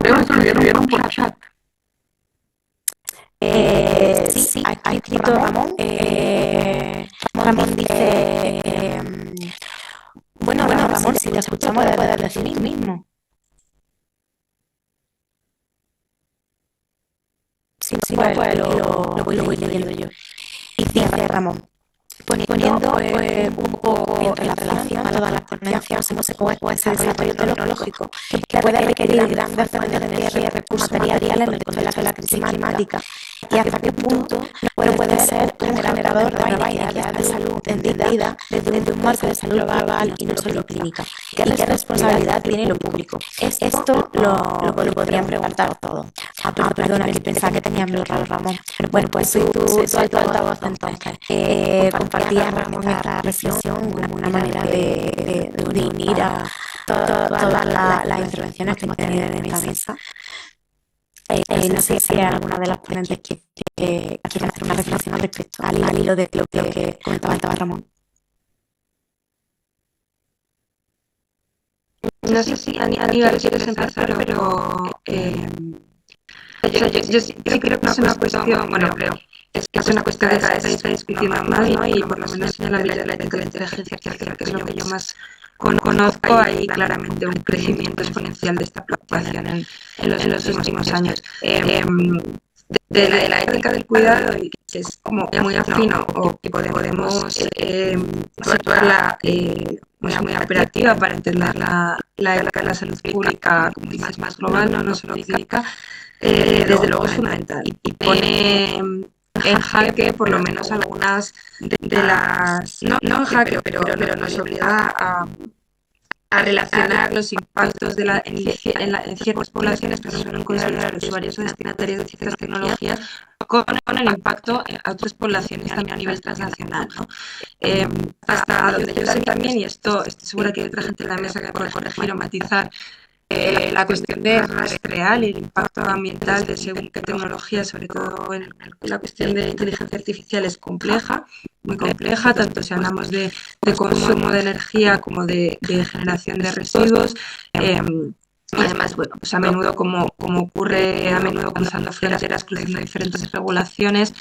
Creo que se lo vieron por chat. Sí, ha escrito Ramón. Ramón dice, Ramón, si te escuchamos puedes decir tú mismo. Si no, pues lo voy leyendo yo. Y dice Ramón, poniendo un poco en relación a todas las ponencias hemos hecho ese desarrollo tecnológico que puede requerir grandes fuentes de energía y recursos materiales en el contexto de la crisis climática y hasta qué punto no puede ser un generador de nuevas ideas de salud entendida desde un marco de salud global y no solo clínica. ¿Qué responsabilidad tiene lo público? Esto lo podrían preguntar todo. Perdona, que pensaba que tenías lo raro, Ramón. Bueno, pues soy tu altavoz entonces. Compartía Ramón esta reflexión como una manera de unir a todas las intervenciones que hemos tenido en esta mesa. No sé si alguna de las ponentes quiere hacer una reflexión al respecto, al hilo de lo que comentaba Ramón. No sé si Aníbal quieres empezar, pero o sea, yo sí creo que es una cuestión, bueno, es una cuestión que cada vez se está discutiendo más, ¿no? Y por lo menos en el ámbito de la ética de la inteligencia artificial, que es lo que yo más conozco, hay claramente un crecimiento exponencial de esta preocupación en los últimos años. De la ética del cuidado, y que es como muy afino, o que podemos situarla muy operativa para entender la ética de la salud pública como más global, no solo clínica, desde luego es fundamental y pone en jaque por lo menos algunas de las, no en jaque, pero nos obliga a relacionar los impactos en ciertas poblaciones que no suelen considerar usuarios o destinatarios de ciertas tecnologías con el impacto a otras poblaciones también a nivel transnacional, ¿no? Hasta donde yo sé también, y esto estoy segura que hay otra gente en la mesa que puede corregir o matizar, la cuestión de rastrear el impacto ambiental de según qué tecnología, sobre todo en la cuestión de inteligencia artificial, es compleja, muy compleja, tanto si hablamos de consumo de energía como de generación de residuos. Además, bueno, pues a menudo, como ocurre a menudo cruzando fronteras, cruzando diferentes regulaciones,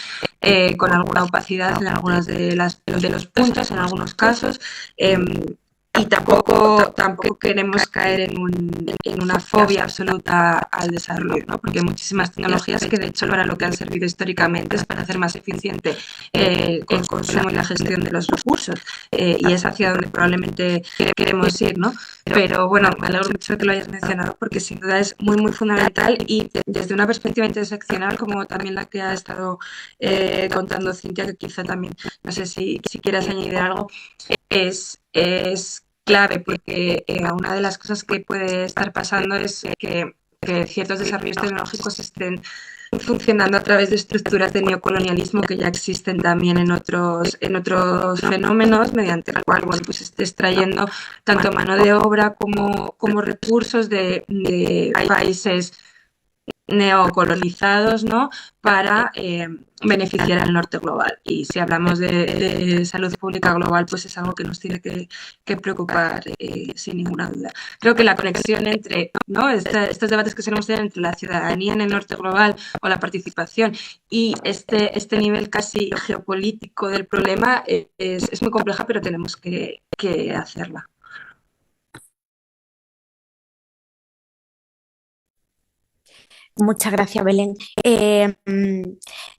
con alguna opacidad en algunos de los puntos, en algunos casos. Y tampoco queremos caer en una fobia absoluta al desarrollo, ¿no? Porque hay muchísimas tecnologías que de hecho para lo que han servido históricamente es para hacer más eficiente el consumo y la gestión de los recursos, y es hacia donde probablemente queremos ir, ¿no? Pero bueno, me alegro mucho de que lo hayas mencionado, porque sin duda es muy fundamental, y desde una perspectiva interseccional como también la que ha estado contando Cintia, que quizá también, no sé si quieras añadir algo, es clave, porque una de las cosas que puede estar pasando es que ciertos desarrollos tecnológicos estén funcionando a través de estructuras de neocolonialismo que ya existen también en otros fenómenos, mediante el cual, bueno, pues esté extrayendo tanto mano de obra como recursos de países neocolonizados, ¿no? Para beneficiar al norte global. Y si hablamos de salud pública global, pues es algo que nos tiene que preocupar sin ninguna duda. Creo que la conexión entre, ¿no?, estos debates que solemos tener entre la ciudadanía en el norte global o la participación y este nivel casi geopolítico del problema es muy compleja, pero tenemos que hacerla. Muchas gracias, Belén.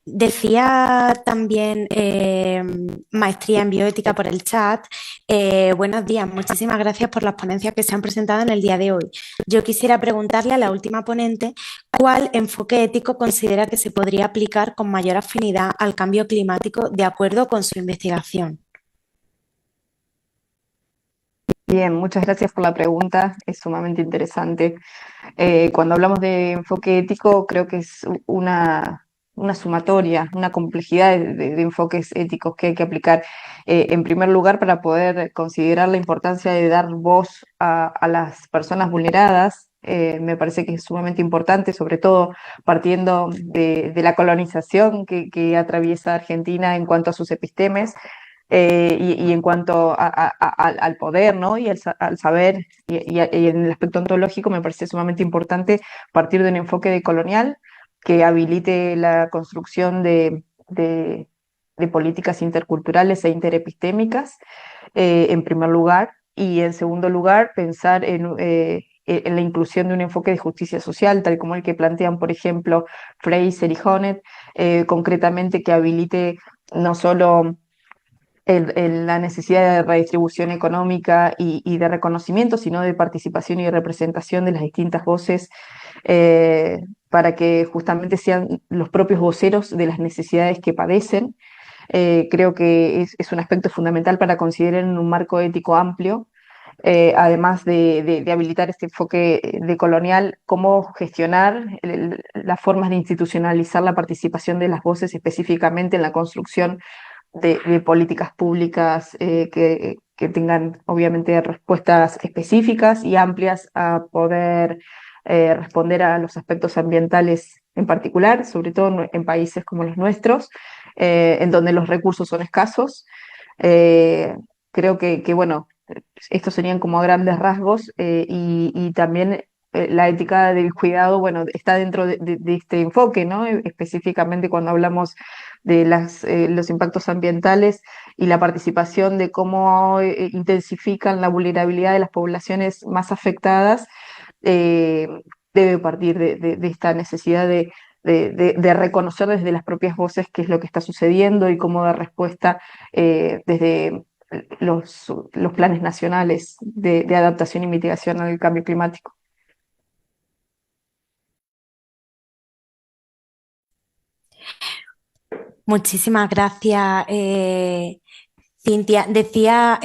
Decía también maestría en bioética por el chat. Buenos días, muchísimas gracias por las ponencias que se han presentado en el día de hoy. Yo quisiera preguntarle a la última ponente cuál enfoque ético considera que se podría aplicar con mayor afinidad al cambio climático de acuerdo con su investigación. Bien, muchas gracias por la pregunta, es sumamente interesante. Cuando hablamos de enfoque ético, creo que es una sumatoria, una complejidad de enfoques éticos que hay que aplicar. En primer lugar, para poder considerar la importancia de dar voz a las personas vulneradas, me parece que es sumamente importante, sobre todo partiendo de la colonización que atraviesa Argentina en cuanto a sus epistemes. Y en cuanto al poder, ¿no?, y al saber, y en el aspecto ontológico, me parece sumamente importante partir de un enfoque decolonial que habilite la construcción de políticas interculturales e interepistémicas, en primer lugar, y en segundo lugar, pensar en la inclusión de un enfoque de justicia social, tal como el que plantean, por ejemplo, Fraser y Honneth, concretamente que habilite no solo la necesidad de redistribución económica y de reconocimiento, sino de participación y representación de las distintas voces, para que justamente sean los propios voceros de las necesidades que padecen. Creo que es un aspecto fundamental para considerar en un marco ético amplio, además de habilitar este enfoque decolonial, cómo gestionar las formas de institucionalizar la participación de las voces específicamente en la construcción de políticas públicas que tengan obviamente respuestas específicas y amplias a poder responder a los aspectos ambientales en particular, sobre todo en países como los nuestros, en donde los recursos son escasos. Creo que bueno, estos serían como a grandes rasgos, y también la ética del cuidado, bueno, está dentro de este enfoque, ¿no? Específicamente cuando hablamos de los impactos ambientales y la participación de cómo intensifican la vulnerabilidad de las poblaciones más afectadas, eh, debe partir de esta necesidad de reconocer desde las propias voces qué es lo que está sucediendo y cómo dar respuesta desde los planes nacionales de adaptación y mitigación al cambio climático. Muchísimas gracias, Cintia. Decía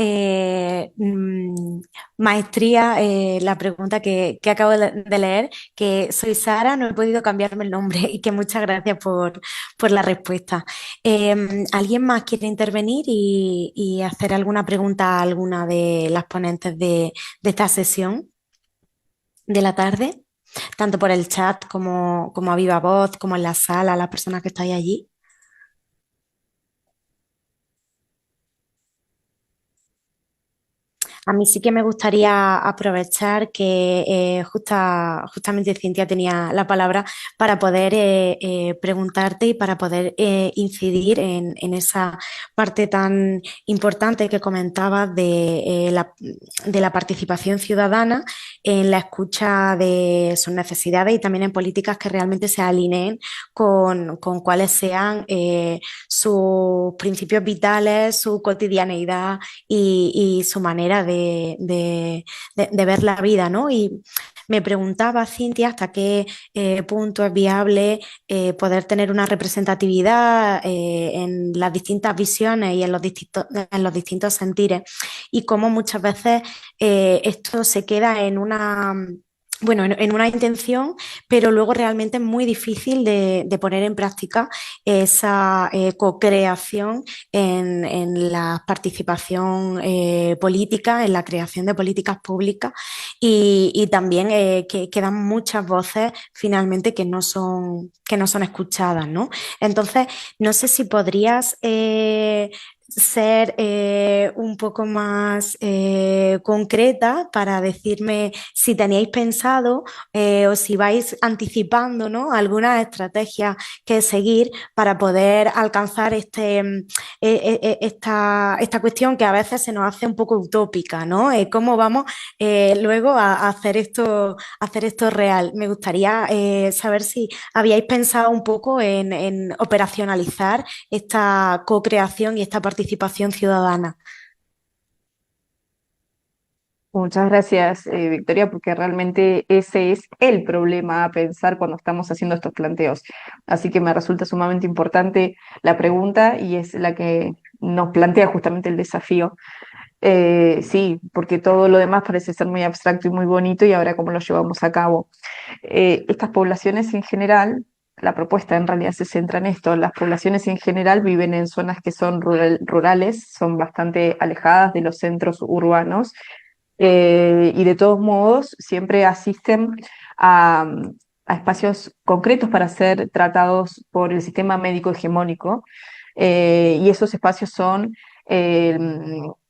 maestría, la pregunta que acabo de leer, que soy Sara, no he podido cambiarme el nombre y que muchas gracias por la respuesta. ¿Alguien más quiere intervenir y hacer alguna pregunta a alguna de las ponentes de esta sesión de la tarde? Tanto por el chat como a viva voz, como en la sala, las personas que estáis allí. A mí sí que me gustaría aprovechar que justamente Cintia tenía la palabra para poder preguntarte y para poder incidir en esa parte tan importante que comentabas de la participación ciudadana en la escucha de sus necesidades y también en políticas que realmente se alineen con cuáles sean sus principios vitales, su cotidianeidad y su manera de ver la vida, ¿no? Y me preguntaba, Cintia, hasta qué punto es viable poder tener una representatividad en las distintas visiones y en los distintos sentires, y cómo muchas veces esto se queda en en una intención, pero luego realmente es muy difícil de poner en práctica esa co-creación en la participación política, en la creación de políticas públicas, y también que quedan muchas voces finalmente que no son escuchadas, ¿no? Entonces, no sé si podrías ser un poco más concreta para decirme si teníais pensado o si vais anticipando, ¿no?, algunas estrategias que seguir para poder alcanzar esta cuestión que a veces se nos hace un poco utópica, ¿no? ¿Cómo vamos luego a hacer esto real? Me gustaría saber si habíais pensado un poco en operacionalizar esta co-creación y esta participación ciudadana. Muchas gracias, Victoria, porque realmente ese es el problema a pensar cuando estamos haciendo estos planteos. Así que me resulta sumamente importante la pregunta y es la que nos plantea justamente el desafío. Sí, porque todo lo demás parece ser muy abstracto y muy bonito, y ahora cómo lo llevamos a cabo. Estas poblaciones en general, la propuesta en realidad se centra en esto. Las poblaciones en general viven en zonas que son rurales, son bastante alejadas de los centros urbanos, y de todos modos siempre asisten a, a espacios concretos para ser tratados por el sistema médico hegemónico, y esos espacios son,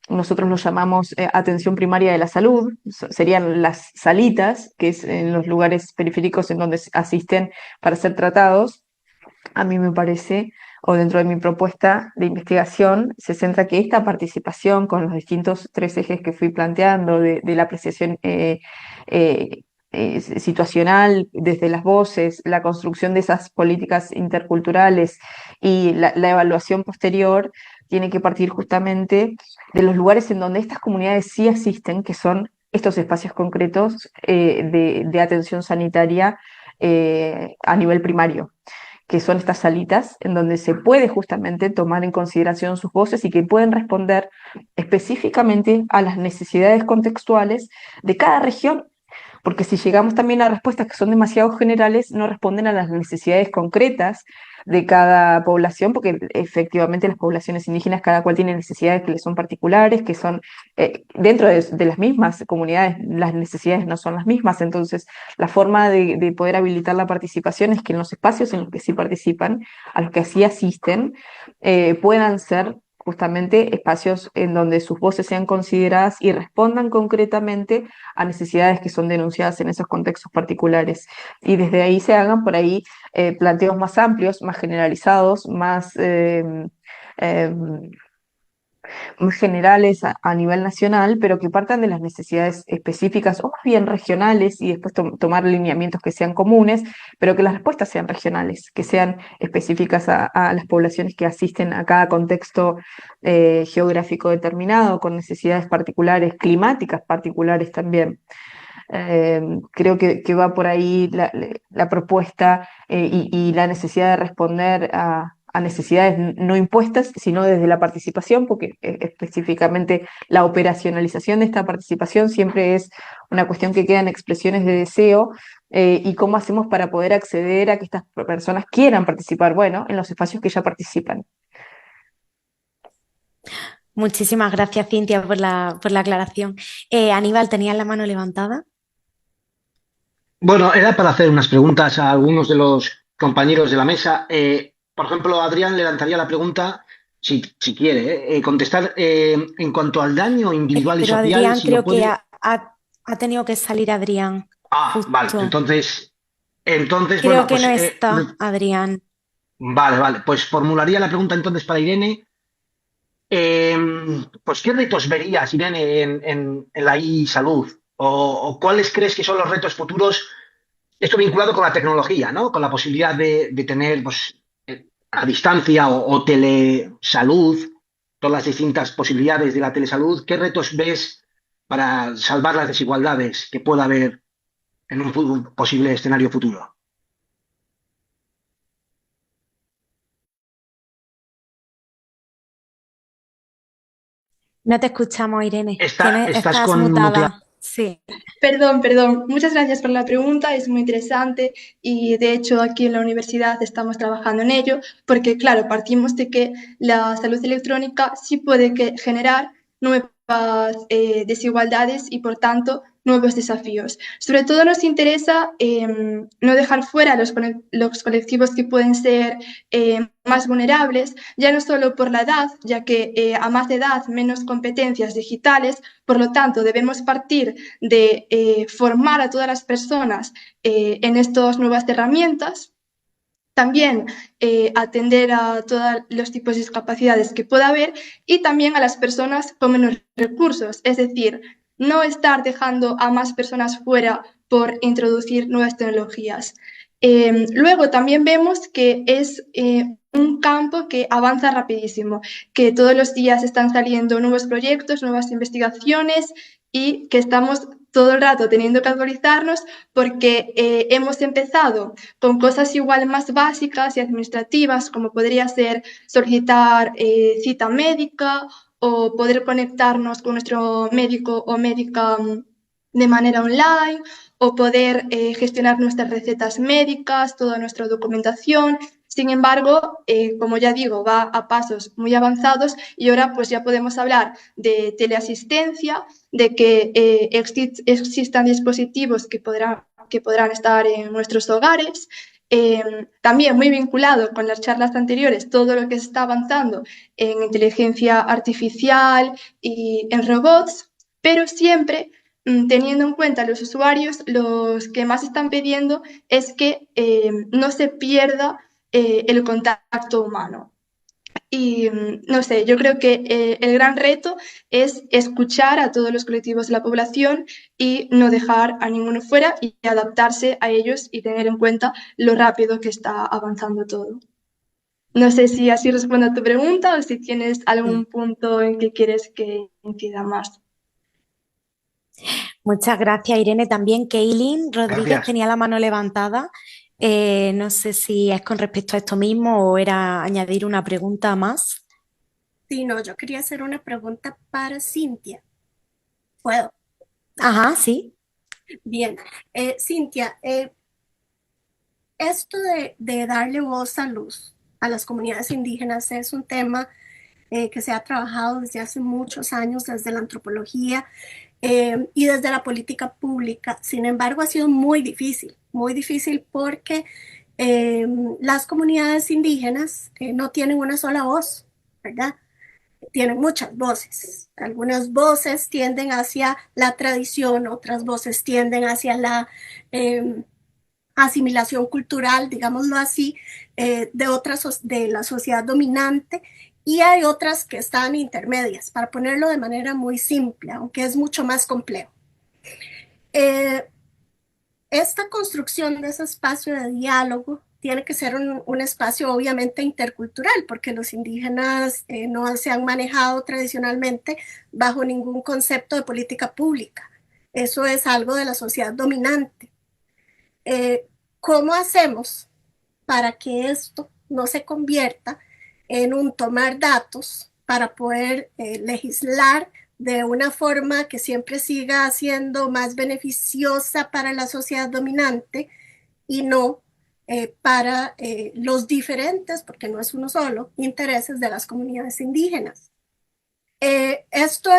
nosotros los llamamos atención primaria de la salud, serían las salitas, que es en los lugares periféricos en donde asisten para ser tratados. A mí me parece, o dentro de mi propuesta de investigación, se centra que esta participación con los distintos tres ejes que fui planteando, de la apreciación situacional desde las voces, la construcción de esas políticas interculturales y la evaluación posterior, tiene que partir justamente de los lugares en donde estas comunidades sí asisten, que son estos espacios concretos de atención sanitaria a nivel primario, que son estas salitas en donde se puede justamente tomar en consideración sus voces y que pueden responder específicamente a las necesidades contextuales de cada región, porque si llegamos también a respuestas que son demasiado generales, no responden a las necesidades concretas de cada población, porque efectivamente las poblaciones indígenas, cada cual tiene necesidades que les son particulares, que son dentro de las mismas comunidades, las necesidades no son las mismas. Entonces la forma de poder habilitar la participación es que en los espacios en los que sí participan, a los que así asisten, puedan ser justamente espacios en donde sus voces sean consideradas y respondan concretamente a necesidades que son denunciadas en esos contextos particulares. Y desde ahí se hagan por ahí planteos más amplios, más generalizados, más más generales a nivel nacional, pero que partan de las necesidades específicas o más bien regionales y después tomar lineamientos que sean comunes, pero que las respuestas sean regionales, que sean específicas a las poblaciones que asisten a cada contexto geográfico determinado, con necesidades particulares, climáticas particulares también. Creo que va por ahí la propuesta y la necesidad de responder a necesidades no impuestas, sino desde la participación, porque específicamente la operacionalización de esta participación siempre es una cuestión que queda en expresiones de deseo, y cómo hacemos para poder acceder a que estas personas quieran participar, bueno, en los espacios que ya participan. Muchísimas gracias, Cintia, por la aclaración. Aníbal, ¿tenías la mano levantada? Bueno, era para hacer unas preguntas a algunos de los compañeros de la mesa. Por ejemplo, Adrián le lanzaría la pregunta, si quiere, contestar en cuanto al daño individual y Pero social. Adrián, Si creo lo puede... que ha tenido que salir Adrián. Vale, justo. entonces Creo bueno, que pues no está, Adrián. vale, pues formularía la pregunta entonces para Irene. Pues, ¿qué retos verías, Irene, en la e-salud? ¿O cuáles crees que son los retos futuros? Esto vinculado con la tecnología, ¿no? Con la posibilidad de tener, pues, a distancia o telesalud, todas las distintas posibilidades de la telesalud. ¿Qué retos ves para salvar las desigualdades que pueda haber en un posible escenario futuro? No te escuchamos, Irene. Estás mutada. Sí. Perdón. Muchas gracias por la pregunta, es muy interesante y de hecho aquí en la universidad estamos trabajando en ello porque, claro, partimos de que la salud electrónica sí puede generar nuevas desigualdades y, por tanto, nuevos desafíos. Sobre todo nos interesa no dejar fuera los colectivos que pueden ser más vulnerables, ya no solo por la edad, ya que a más edad, menos competencias digitales, por lo tanto, debemos partir de formar a todas las personas en estas nuevas herramientas. También atender a todos los tipos de discapacidades que pueda haber y también a las personas con menos recursos, es decir, no estar dejando a más personas fuera por introducir nuevas tecnologías. Luego también vemos que es un campo que avanza rapidísimo, que todos los días están saliendo nuevos proyectos, nuevas investigaciones y que estamos todo el rato teniendo que actualizarnos porque hemos empezado con cosas igual más básicas y administrativas, como podría ser solicitar cita médica o poder conectarnos con nuestro médico o médica de manera online, o poder gestionar nuestras recetas médicas, toda nuestra documentación. Sin embargo, como ya digo, va a pasos muy avanzados y ahora pues ya podemos hablar de teleasistencia, de que existan dispositivos que podrán estar en nuestros hogares. También muy vinculado con las charlas anteriores, todo lo que se está avanzando en inteligencia artificial y en robots, pero siempre teniendo en cuenta a los usuarios, los que más están pidiendo es que no se pierda el contacto humano. Y no sé, yo creo que el gran reto es escuchar a todos los colectivos de la población y no dejar a ninguno fuera y adaptarse a ellos y tener en cuenta lo rápido que está avanzando todo. No sé si así respondo a tu pregunta o si tienes algún punto en que quieres que incida más. Muchas gracias, Irene. También Keilin Rodríguez Gracias. tenía la mano levantada. No sé si es con respecto a esto mismo o era añadir una pregunta más. Sí, no, yo quería hacer una pregunta para Cintia. ¿Puedo? Ajá, sí. Bien. Cintia, esto de darle voz a las comunidades indígenas es un tema que se ha trabajado desde hace muchos años, desde la antropología y desde la política pública. Sin embargo, ha sido muy difícil porque las comunidades indígenas no tienen una sola voz, ¿verdad? tienen muchas voces. Algunas voces tienden hacia la tradición, otras voces tienden hacia la asimilación cultural, digámoslo así, de la sociedad dominante, y hay otras que están intermedias, para ponerlo de manera muy simple, aunque es mucho más complejo. Esta construcción de ese espacio de diálogo tiene que ser un espacio obviamente intercultural, porque los indígenas no se han manejado tradicionalmente bajo ningún concepto de política pública. Eso es algo de la sociedad dominante. ¿Cómo hacemos para que esto no se convierta en un tomar datos para poder legislar de una forma que siempre siga siendo más beneficiosa para la sociedad dominante y no para los diferentes, porque no es uno solo, intereses de las comunidades indígenas? Esto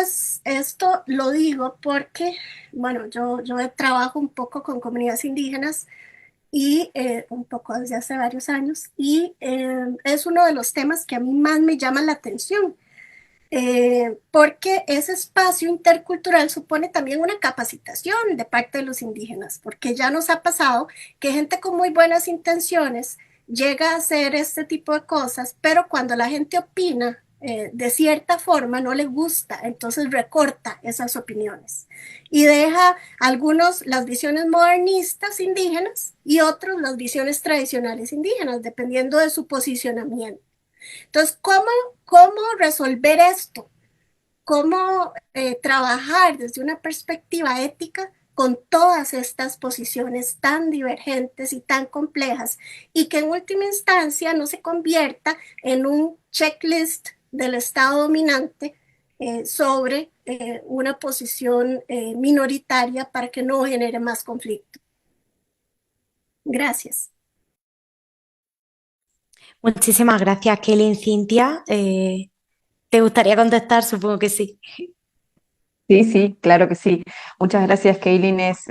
lo digo porque, bueno, yo trabajo un poco con comunidades indígenas y un poco desde hace varios años, y es uno de los temas que a mí más me llama la atención, porque ese espacio intercultural supone también una capacitación de parte de los indígenas, porque ya nos ha pasado que gente con muy buenas intenciones llega a hacer este tipo de cosas, pero cuando la gente opina de cierta forma no le gusta, entonces recorta esas opiniones y deja algunos las visiones modernistas indígenas y otros las visiones tradicionales indígenas, dependiendo de su posicionamiento. Entonces, ¿cómo resolver esto? ¿Cómo trabajar desde una perspectiva ética con todas estas posiciones tan divergentes y tan complejas, y que en última instancia no se convierta en un checklist del Estado dominante sobre una posición minoritaria para que no genere más conflicto? Gracias. Muchísimas gracias, Kelly. Cintia, ¿te gustaría contestar? Supongo que sí. Sí, sí, claro que sí. Muchas gracias, Kaylin. Es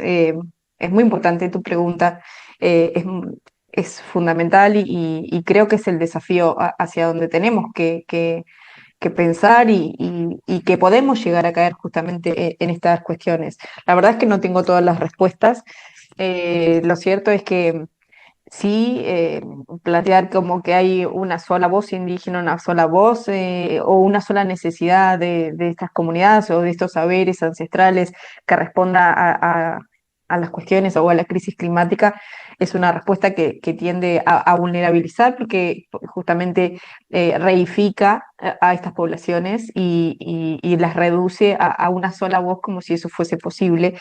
muy importante tu pregunta. Es fundamental y creo que es el desafío hacia donde tenemos que pensar y que podemos llegar a caer justamente en estas cuestiones. La verdad es que no tengo todas las respuestas. Lo cierto es que sí, plantear como que hay una sola voz indígena, una sola voz o una sola necesidad de estas comunidades o de estos saberes ancestrales que responda a las cuestiones o a la crisis climática, es una respuesta que tiende a vulnerabilizar, porque justamente reifica a estas poblaciones y las reduce a una sola voz como si eso fuese posible.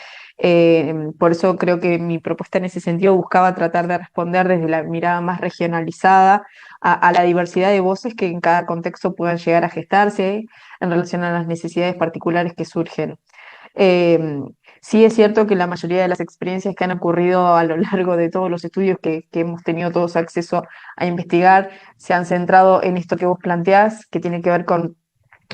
Por eso creo que mi propuesta en ese sentido buscaba tratar de responder desde la mirada más regionalizada a la diversidad de voces que en cada contexto puedan llegar a gestarse en relación a las necesidades particulares que surgen. Sí es cierto que la mayoría de las experiencias que han ocurrido a lo largo de todos los estudios que hemos tenido todos acceso a investigar se han centrado en esto que vos planteás, que tiene que ver con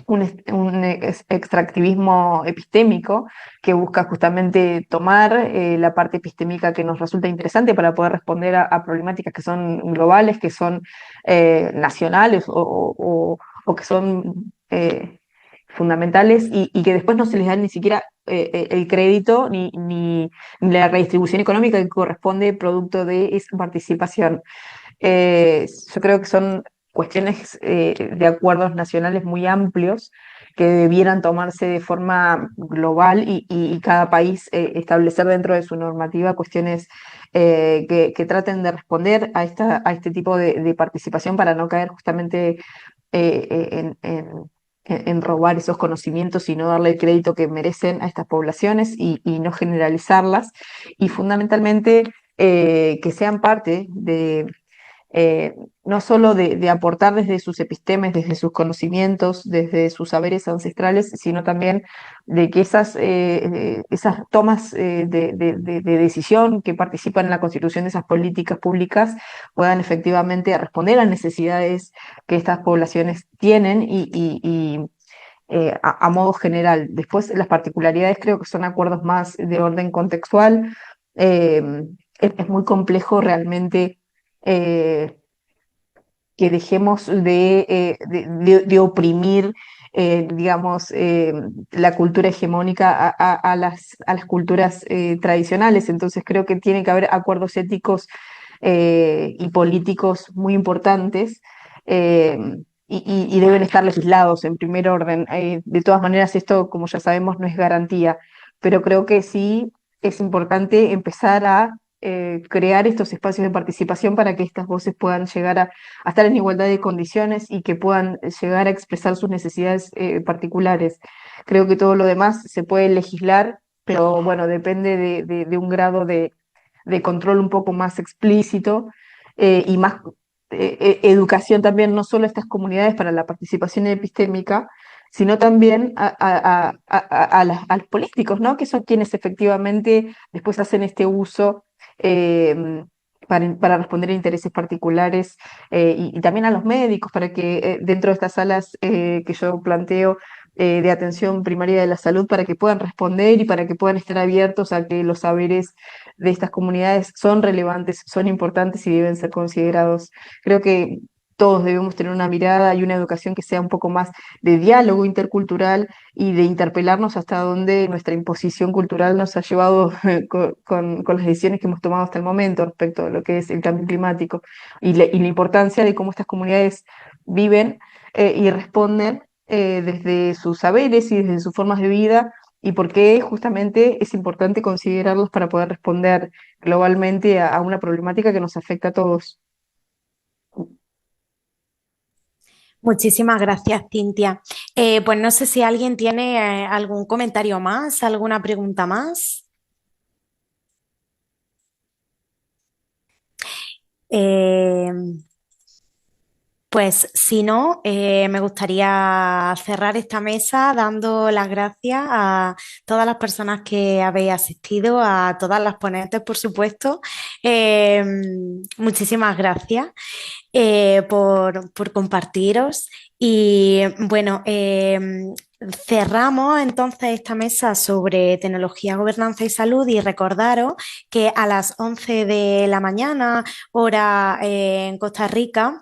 un extractivismo epistémico que busca justamente tomar la parte epistémica que nos resulta interesante para poder responder a problemáticas que son globales, que son nacionales o que son fundamentales y que después no se les da ni siquiera el crédito ni la redistribución económica que corresponde producto de esa participación. Yo creo que son cuestiones de acuerdos nacionales muy amplios que debieran tomarse de forma global y cada país establecer dentro de su normativa cuestiones que traten de responder a este tipo de participación para no caer justamente en robar esos conocimientos y no darle el crédito que merecen a estas poblaciones y no generalizarlas, y fundamentalmente que sean parte de no solo de aportar desde sus epistemes, desde sus conocimientos, desde sus saberes ancestrales, sino también de que esas tomas de decisión que participan en la constitución de esas políticas públicas puedan efectivamente responder a necesidades que estas poblaciones tienen a modo general. Después, las particularidades creo que son acuerdos más de orden contextual. Es muy complejo realmente que dejemos de oprimir digamos, la cultura hegemónica a las culturas tradicionales. Entonces creo que tiene que haber acuerdos éticos y políticos muy importantes. eh, y deben estar legislados en primer orden. De todas maneras, esto, como ya sabemos, no es garantía, pero creo que sí es importante empezar a crear estos espacios de participación para que estas voces puedan llegar a estar en igualdad de condiciones y que puedan llegar a expresar sus necesidades particulares. Creo que todo lo demás se puede legislar, pero bueno, depende de un grado de control un poco más explícito y más educación también, no solo a estas comunidades para la participación epistémica, sino también a los políticos, ¿no? Que son quienes efectivamente después hacen este uso para responder a intereses particulares y también a los médicos para que dentro de estas salas que yo planteo de atención primaria de la salud, para que puedan responder y para que puedan estar abiertos a que los saberes de estas comunidades son relevantes, son importantes y deben ser considerados. Creo que todos debemos tener una mirada y una educación que sea un poco más de diálogo intercultural y de interpelarnos hasta dónde nuestra imposición cultural nos ha llevado con las decisiones que hemos tomado hasta el momento respecto a lo que es el cambio climático y la importancia de cómo estas comunidades viven y responden desde sus saberes y desde sus formas de vida y por qué justamente es importante considerarlos para poder responder globalmente a una problemática que nos afecta a todos. Muchísimas gracias, Cintia. Pues no sé si alguien tiene algún comentario más, alguna pregunta más. Eh, Pues si no, me gustaría cerrar esta mesa dando las gracias a todas las personas que habéis asistido, a todas las ponentes, por supuesto. Eh, Muchísimas gracias por compartiros. Y bueno, cerramos entonces esta mesa sobre tecnología, gobernanza y salud y recordaros que a las 11 de la mañana, hora en Costa Rica,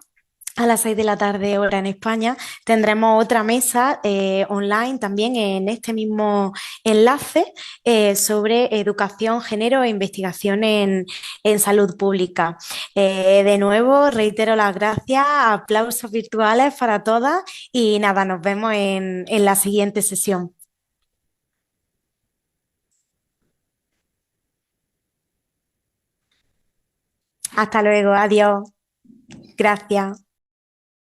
a las 6 de la tarde, hora en España, tendremos otra mesa online también en este mismo enlace sobre educación, género e investigación en salud pública. De nuevo, reitero las gracias, aplausos virtuales para todas y nada, nos vemos en la siguiente sesión. Hasta luego, adiós. Gracias.